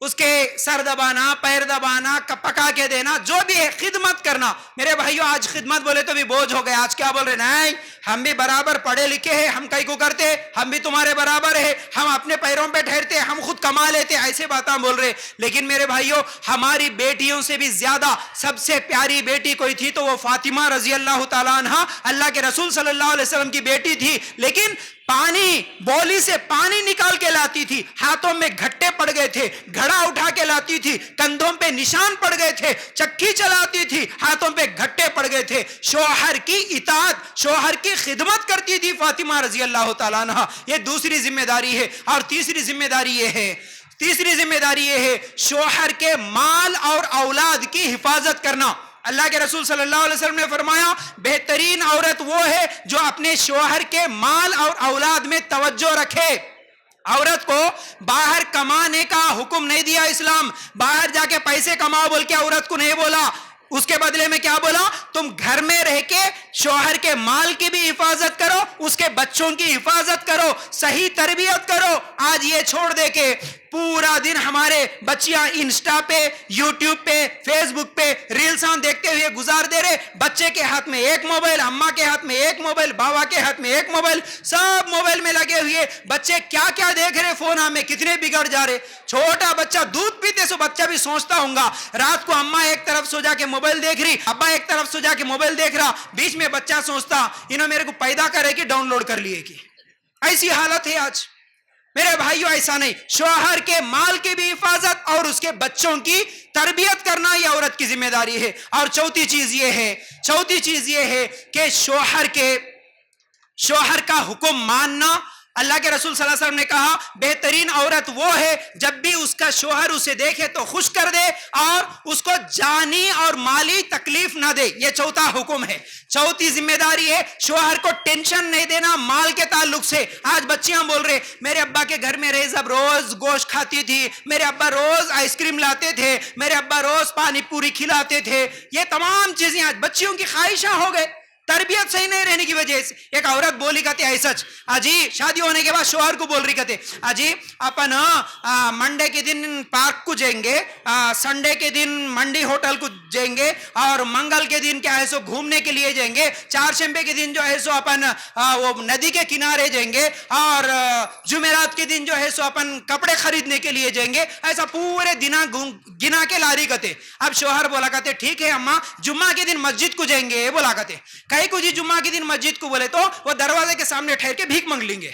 اس کے سر دبانا, پیر دبانا, پکا کے دینا, جو بھی ہے خدمت کرنا. میرے بھائیوں, آج خدمت بولے تو بھی بوجھ ہو گئے. آج کیا بول رہے, نہیں ہم بھی برابر پڑھے لکھے ہیں, ہم کئی کو کرتے, ہم بھی تمہارے برابر ہے, ہم اپنے پیروں پہ ٹھہرتے, ہم خود کما لیتے, ایسے باتیں بول رہے. لیکن میرے بھائیوں, ہماری بیٹیوں سے بھی زیادہ سب سے پیاری بیٹی کوئی تھی تو وہ فاطمہ رضی اللہ تعالیٰ عنہ, اللہ کے رسول صلی اللہ علیہ وسلم کی بیٹی تھی. لیکن بولی سے پانی نکال کے لاتی تھی, ہاتھوں میں گھٹے پڑ گئے تھے, گھڑا اٹھا کے لاتی تھی, کندھوں پہ نشان پڑ گئے تھے, چکی چلاتی تھی, ہاتھوں پہ گھٹے پڑ گئے تھے. شوہر کی اطاعت, شوہر کی خدمت کرتی تھی فاطمہ رضی اللہ تعالیٰ عنہ. یہ دوسری ذمہ داری ہے. اور تیسری ذمہ داری یہ ہے شوہر کے مال اور اولاد کی حفاظت کرنا. اللہ کے رسول صلی اللہ علیہ وسلم نے فرمایا بہترین عورت وہ ہے جو اپنے شوہر کے مال اور اولاد میں توجہ رکھے. عورت کو باہر کمانے کا حکم نہیں دیا اسلام. باہر جا کے پیسے کماؤ بول کے عورت کو نہیں بولا. اس کے بدلے میں کیا بولا؟ تم گھر میں رہ کے شوہر کے مال کی بھی حفاظت کرو, اس کے بچوں کی حفاظت کرو, صحیح تربیت کرو. آج یہ چھوڑ دے کے پورا دن ہمارے بچیاں انسٹا پہ, یوٹیوب پہ, فیس بک پہ ریلساں دیکھتے ہوئے گزار دے رہے. بچے کے ہاتھ میں ایک موبائل, اماں کے ہاتھ میں ایک موبائل, بابا کے ہاتھ میں ایک موبائل, سب موبائل میں لگے ہوئے. بچے کیا کیا دیکھ رہے فون میں, کتنے بگڑ جا رہے. چھوٹا بچہ دودھ پیتے سو بچہ بھی سوچتا ہوں گا رات کو اماں ایک طرف سو جا کے موبائل دیکھ رہی, ابا ایک طرف سو جا کے موبائل دیکھ رہا, بیچ میں بچہ سوچتا انہوں میرے کو پیدا کرے کہ ڈاؤن لوڈ کر لیے کی. ایسی حالت ہے آج. میرے بھائیو ایسا نہیں. شوہر کے مال کی بھی حفاظت اور اس کے بچوں کی تربیت کرنا یہ عورت کی ذمہ داری ہے. اور چوتھی چیز یہ ہے کہ شوہر کا حکم ماننا. اللہ کے رسول صلی اللہ علیہ وسلم نے کہا بہترین عورت وہ ہے جب بھی اس کا شوہر اسے دیکھے تو خوش کر دے اور اس کو جانی اور مالی تکلیف نہ دے. یہ چوتھا حکم ہے. چوتھی ذمہ داری ہے شوہر کو ٹینشن نہیں دینا مال کے تعلق سے. آج بچیاں بول رہے میرے ابا کے گھر میں ریزب روز گوشت کھاتی تھی, میرے ابا روز آئس کریم لاتے تھے, میرے ابا روز پانی پوری کھلاتے تھے. یہ تمام چیزیں آج بچیوں کی خواہشاں ہو گئے, تربیت صحیح نہیں رہنے کی وجہ سے. ایک عورت بولی کہتے ہے سچ اجی شادی ہونے کے بعد شوہر کو بول رہی کہتے اجی اپن منڈے کے دن پارک کو جائیں گے, سنڈے کے دن منڈی ہوٹل کو جائیں گے, اور منگل کے دن کیا ہے سو گھومنے کے لیے جائیں گے, چہارشنبے کے دن جو ہے سو اپن وہ ندی کے کنارے جائیں گے, اور جمعرات کے دن جو ہے سو اپن کپڑے خریدنے کے لیے جائیں گے. ایسا پورے دن گنا کے لاری کہتے. اب شوہر بولا کہتے ٹھیک ہے اماں جمعہ کے دن مسجد کو جائیں گے بولا کہتے. کہیں کو جی جمعہ کے دن مسجد کو بولے تو وہ دروازے کے سامنے ٹھہر کے بھیک مانگ لیں گے.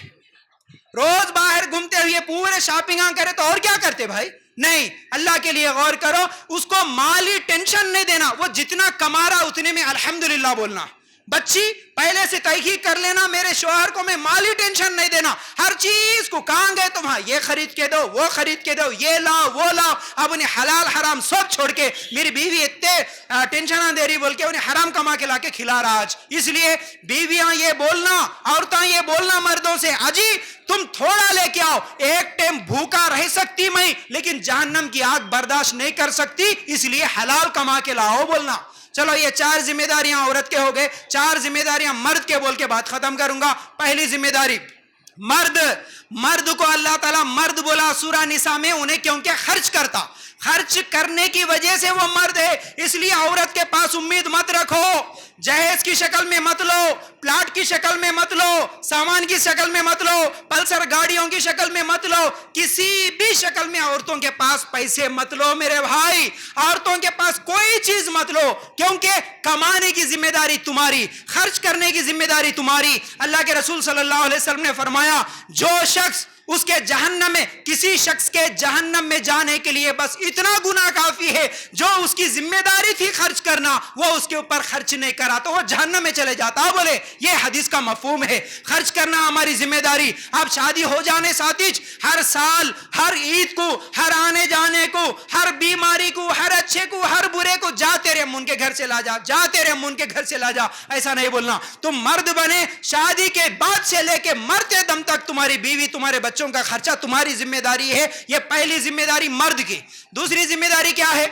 روز باہر گھومتے ہوئے پورے شاپنگ کرے تو اور کیا کرتے بھائی؟ نہیں, اللہ کے لیے غور کرو. اس کو مالی ٹینشن نہیں دینا, وہ جتنا کما رہا اتنے میں الحمدللہ بولنا. بچی پہلے سے تحقیق کر لینا میرے شوہر کو میں مالی ٹینشن نہیں دینا. ہر چیز کو کہاں گئے تم, ہاں یہ خرید کے دو, وہ خرید کے دو, یہ لاؤ وہ لاؤ. اب انہیں حلال حرام سب چھوڑ کے میری بیوی اتنے ٹینشن دے رہی بول کے انہیں حرام کما کے لا کے کھلا رہا آج. اس لیے بیویاں یہ بولنا, عورتاں یہ بولنا مردوں سے اجی تم تھوڑا لے کے آؤ, ایک ٹائم بھوکا رہ سکتی میں لیکن جہنم کی آگ برداشت نہیں کر سکتی, اس لیے حلال کما کے لاؤ بولنا. چلو یہ 4 ذمہ داریاں عورت کے ہو گئے, 4 ذمہ داریاں مرد کے بول کے بات ختم کروں گا. پہلی ذمہ داری مرد کو اللہ تعالیٰ مرد بولا سورہ نساء میں انہیں کیونکہ خرچ کرنے کی وجہ سے وہ مرد ہے. اس لیے عورت کے پاس امید مت رکھو, جہیز کی شکل میں مت لو, پلاٹ کی شکل میں مت لو, سامان کی شکل میں مت لو, پلسر گاڑیوں کی شکل میں مت لو, کسی بھی شکل میں عورتوں کے پاس پیسے مت لو میرے بھائی. عورتوں کے پاس کوئی چیز مت لو, کیونکہ کمانے کی ذمہ داری تمہاری, خرچ کرنے کی ذمہ داری تمہاری. اللہ کے رسول صلی اللہ علیہ وسلم نے فرمایا جو شخص اس کے جہنم میں, کسی شخص کے جہنم میں جانے کے لیے بس اتنا گناہ کافی ہے, جو اس کی ذمہ داری تھی خرچ کرنا وہ اس کے اوپر خرچ نہیں کرا تو وہ جہنم میں چلے جاتا. بولے یہ حدیث کا مفہوم ہے, خرچ کرنا ہماری ذمہ داری. اب شادی ہو جانے ساتھی ہر سال, ہر عید کو, ہر آنے جانے کو, ہر بیماری کو, ہر اچھے کو, ہر برے کو جا تیرے من کے گھر سے لا جا, جا تیرے من کے گھر سے لا جا, ایسا نہیں بولنا. تم مرد بنے, شادی کے بعد سے لے کے مرتے دم تک تمہاری بیوی تمہارے بچوں کا خرچہ تمہاری ذمہ داری ہے. یہ پہلی ذمہ داری مرد کی. دوسری ذمہ داری کیا ہے؟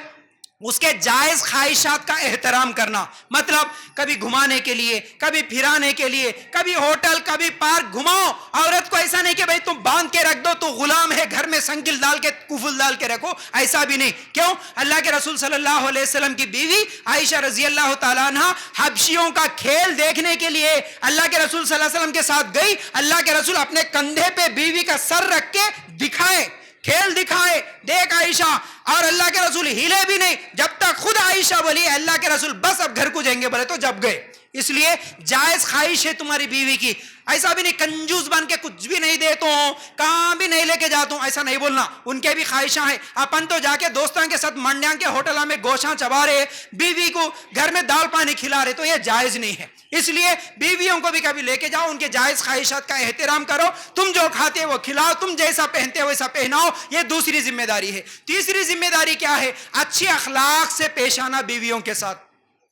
اس کے جائز خواہشات کا احترام کرنا. مطلب کبھی گھمانے کے لیے, کبھی پھرانے کے لیے, کبھی ہوٹل, کبھی پارک گھماؤ. عورت کو ایسا نہیں کہ بھائی تم باندھ کے رکھ دو تو غلام ہے, گھر میں سنگل ڈال کے کفل ڈال کے رکھو, ایسا بھی نہیں. کیوں؟ اللہ کے رسول صلی اللہ علیہ وسلم کی بیوی عائشہ رضی اللہ تعالیٰ عنہ حبشیوں کا کھیل دیکھنے کے لیے اللہ کے رسول صلی اللہ علیہ وسلم کے ساتھ گئی. اللہ کے رسول اپنے کندھے پہ بیوی کا سر رکھ کے دکھائے, کھیل دکھائے, دیکھ عائشہ, اور اللہ کے رسول ہلے بھی نہیں جب تک خود عائشہ بولی اللہ کے رسول بس اب گھر کو جائیں گے, بولے تو جب گئے. اس لیے جائز خواہش ہے تمہاری بیوی کی. ایسا بھی نہیں کنجوس بن کے کچھ بھی نہیں دیتا ہوں, کہاں بھی نہیں لے کے جاتا ہوں, ایسا نہیں بولنا. ان کے بھی خواہشاں ہیں. اپن تو جا کے دوستوں کے ساتھ منڈیاں کے ہوٹلوں میں گوشاں چبا رہے, بیوی کو گھر میں دال پانی کھلا رہے, تو یہ جائز نہیں ہے. اس لیے بیویوں کو بھی کبھی لے کے جاؤ, ان کے جائز خواہشات کا احترام کرو. تم جو کھاتے وہ کھلاؤ, تم جیسا پہنتے ویسا پہناؤ. یہ دوسری ذمہ داری ہے. تیسری ذمہ داری کیا ہے؟ اچھی اخلاق سے پیش آنا بیویوں کے ساتھ.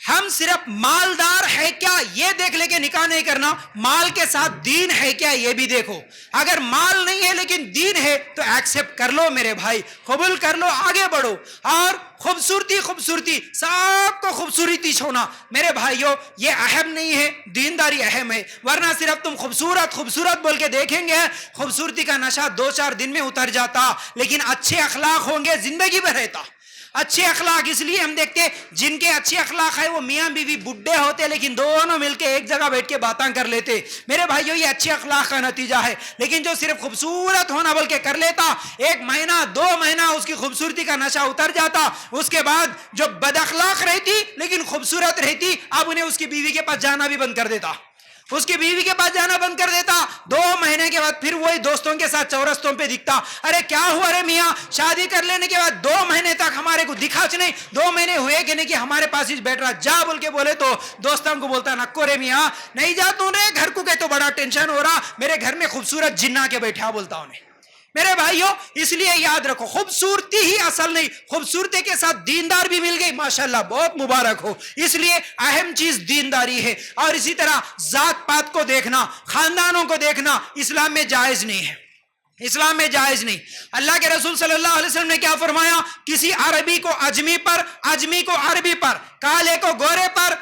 ہم صرف مالدار ہے کیا یہ دیکھ لے کے نکاح نہیں کرنا، مال کے ساتھ دین ہے کیا یہ بھی دیکھو. اگر مال نہیں ہے لیکن دین ہے تو ایکسپٹ کر لو میرے بھائی، قبول کر لو، آگے بڑھو. اور خوبصورتی سب کو خوبصورتی چھونا میرے بھائیوں یہ اہم نہیں ہے، دینداری اہم ہے. ورنہ صرف تم خوبصورت بول کے دیکھیں گے، خوبصورتی کا نشہ 2-4 دن میں اتر جاتا، لیکن اچھے اخلاق ہوں گے زندگی بھر رہتا. اچھے اخلاق اس لیے ہم دیکھتے جن کے اچھے اخلاق ہے وہ میاں بیوی بڈھے ہوتے لیکن دونوں مل کے ایک جگہ بیٹھ کے باتاں کر لیتے. میرے بھائیوں یہ اچھے اخلاق کا نتیجہ ہے. لیکن جو صرف خوبصورت ہونا بول کے کر لیتا، 1 مہینہ 2 مہینہ اس کی خوبصورتی کا نشہ اتر جاتا، اس کے بعد جو بد اخلاق رہتی لیکن خوبصورت رہتی، اب انہیں اس کی بیوی کے پاس جانا بھی بند کر دیتا. 2 مہینے کے بعد پھر وہی دوستوں کے ساتھ چورستوں پہ دکھتا. ارے کیا ہوا رے میاں، شادی کر لینے کے بعد 2 مہینے تک ہمارے کو دکھا نہیں، 2 مہینے ہوئے کہ نہیں کہ ہمارے پاس ہی بیٹھ رہا، جا بول کے بولے تو دوستوں کو بولتا نکو رے میاں نہیں جا تو رے گھر کو کہ تو بڑا ٹینشن ہو رہا، میرے گھر میں خوبصورت جنہ کے بیٹھا بولتا انہیں. میرے بھائیوں اس لیے یاد رکھو خوبصورتی ہی اصل نہیں، خوبصورتی کے ساتھ دیندار بھی مل گئی ماشاءاللہ بہت مبارک ہو. اس لیے اہم چیز دینداری ہے. اور اسی طرح ذات پات کو دیکھنا، خاندانوں کو دیکھنا اسلام میں جائز نہیں ہے، اسلام میں جائز نہیں. اللہ کے رسول صلی اللہ علیہ وسلم نے کیا فرمایا، کسی عربی کو اجمی پر، اجمی کو عربی پر، کالے کو گورے پر،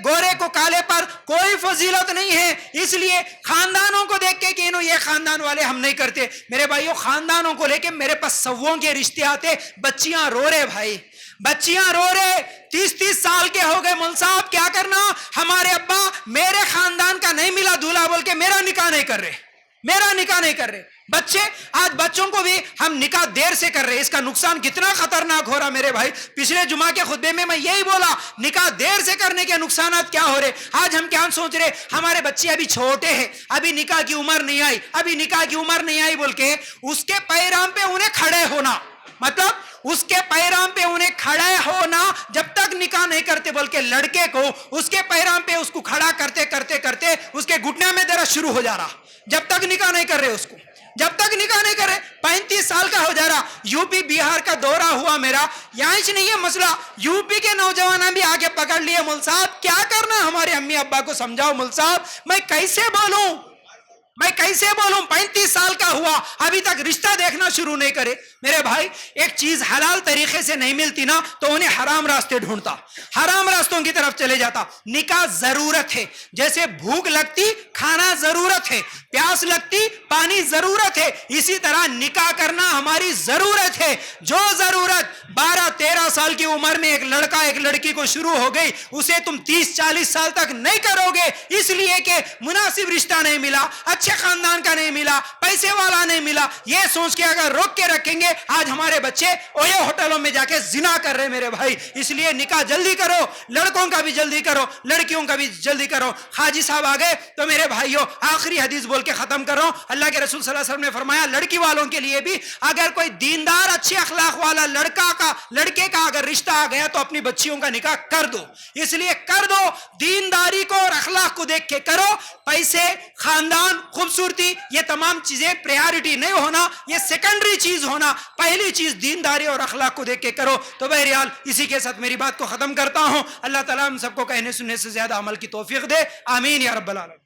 گورے کو کالے پر کوئی فضیلت نہیں ہے. اس لیے خاندانوں کو دیکھ کے کہ یہ خاندان والے ہم نہیں کرتے. میرے بھائیوں خاندانوں کو لے کے میرے پاس سووں کے رشتے آتے، بچیاں رو رہے بھائی، بچیاں رو رہے، 30 سال کے ہو گئے، مول صاحب کیا کرنا، ہمارے ابا میرے خاندان کا نہیں ملا دولہا بول کے میرا نکاح نہیں کر رہے. بچے آج بچوں کو بھی ہم نکاح دیر سے کر رہے، اس کا نقصان کتنا خطرناک ہو رہا میرے بھائی. پچھلے جمعہ کے خطبے میں یہی بولا، نکاح دیر سے کرنے کے نقصانات کیا ہو رہے. آج ہم کیا سوچ رہے، ہمارے بچے ابھی چھوٹے ہیں، ابھی نکاح کی عمر نہیں آئی بول کے اس کے پیرام پہ انہیں کھڑے ہونا، مطلب اس کے پیرام پہ انہیں کھڑے ہونا جب تک نکاح نہیں کرتے بول کے لڑکے کو اس کے پیرام پہ اس کو کھڑا کرتے اس کے گھٹنے میں درد شروع ہو جا رہا. جب تک نکاح نہیں کر رہے 35 سال کا ہو جا رہا. یو پی بہار کا دورہ ہوا میرا، یہاں ہی نہیں ہے مسئلہ، یو پی کے نوجوان بھی آگے پکڑ لیے، مول صاحب کیا کرنا، ہمارے امی ابا کو سمجھاؤ مول صاحب، میں کیسے بولوں 35 سال کا ہوا ابھی تک رشتہ دیکھنا شروع نہیں کرے. میرے بھائی ایک چیز حلال طریقے سے نہیں ملتی نا تو انہیں حرام راستے ڈھونڈتا، حرام راستوں کی طرف چلے جاتا. نکاح ضرورت ہے، جیسے بھوک لگتی کھانا ضرورت ہے، پیاس لگتی پانی ضرورت ہے، اسی طرح نکاح کرنا ہماری ضرورت ہے. جو ضرورت 12-13 سال کی عمر میں ایک لڑکا ایک لڑکی کو شروع ہو گئی، اسے تم 30-40 سال تک نہیں کرو گے، اس لیے کہ مناسب رشتہ نہیں ملا، اچھے خاندان کا نہیں ملا، پیسے والا نہیں ملا. یہ سوچ کے اگر روک کے رکھیں گے، آج ہمارے بچے اویو ہوٹلوں میں جا کے زنا کر رہے میرے بھائی. اس لیے نکاح جلدی کرو، لڑکوں کا بھی جلدی کرو، لڑکیوں کا بھی جلدی کرو. حاجی صاحب آ گئے تو میرے بھائیوں آخری حدیث بول کے ختم کر رہا ہوں. اللہ کے رسول صلی اللہ علیہ وسلم نے فرمایا لڑکی والوں کے لیے بھی اگر کوئی دیندار اچھے اخلاق والا لڑکے کا اگر رشتہ آ گیا تو اپنی بچیوں کا نکاح کر دو. اس لیے کر دو، دینداری کو اور اخلاق کو دیکھ کے کرو. پیسے، خاندان، خوبصورتی یہ تمام چیزیں پریارٹی نہیں ہونا، یہ سیکنڈری چیز ہونا، پہلی چیز دینداری اور اخلاق کو دیکھ کے کرو. تو بہرحال اسی کے ساتھ میری بات کو ختم کرتا ہوں. اللہ تعالیٰ ہم سب کو کہنے سننے سے زیادہ عمل کی توفیق دے، آمین یا رب العالمین.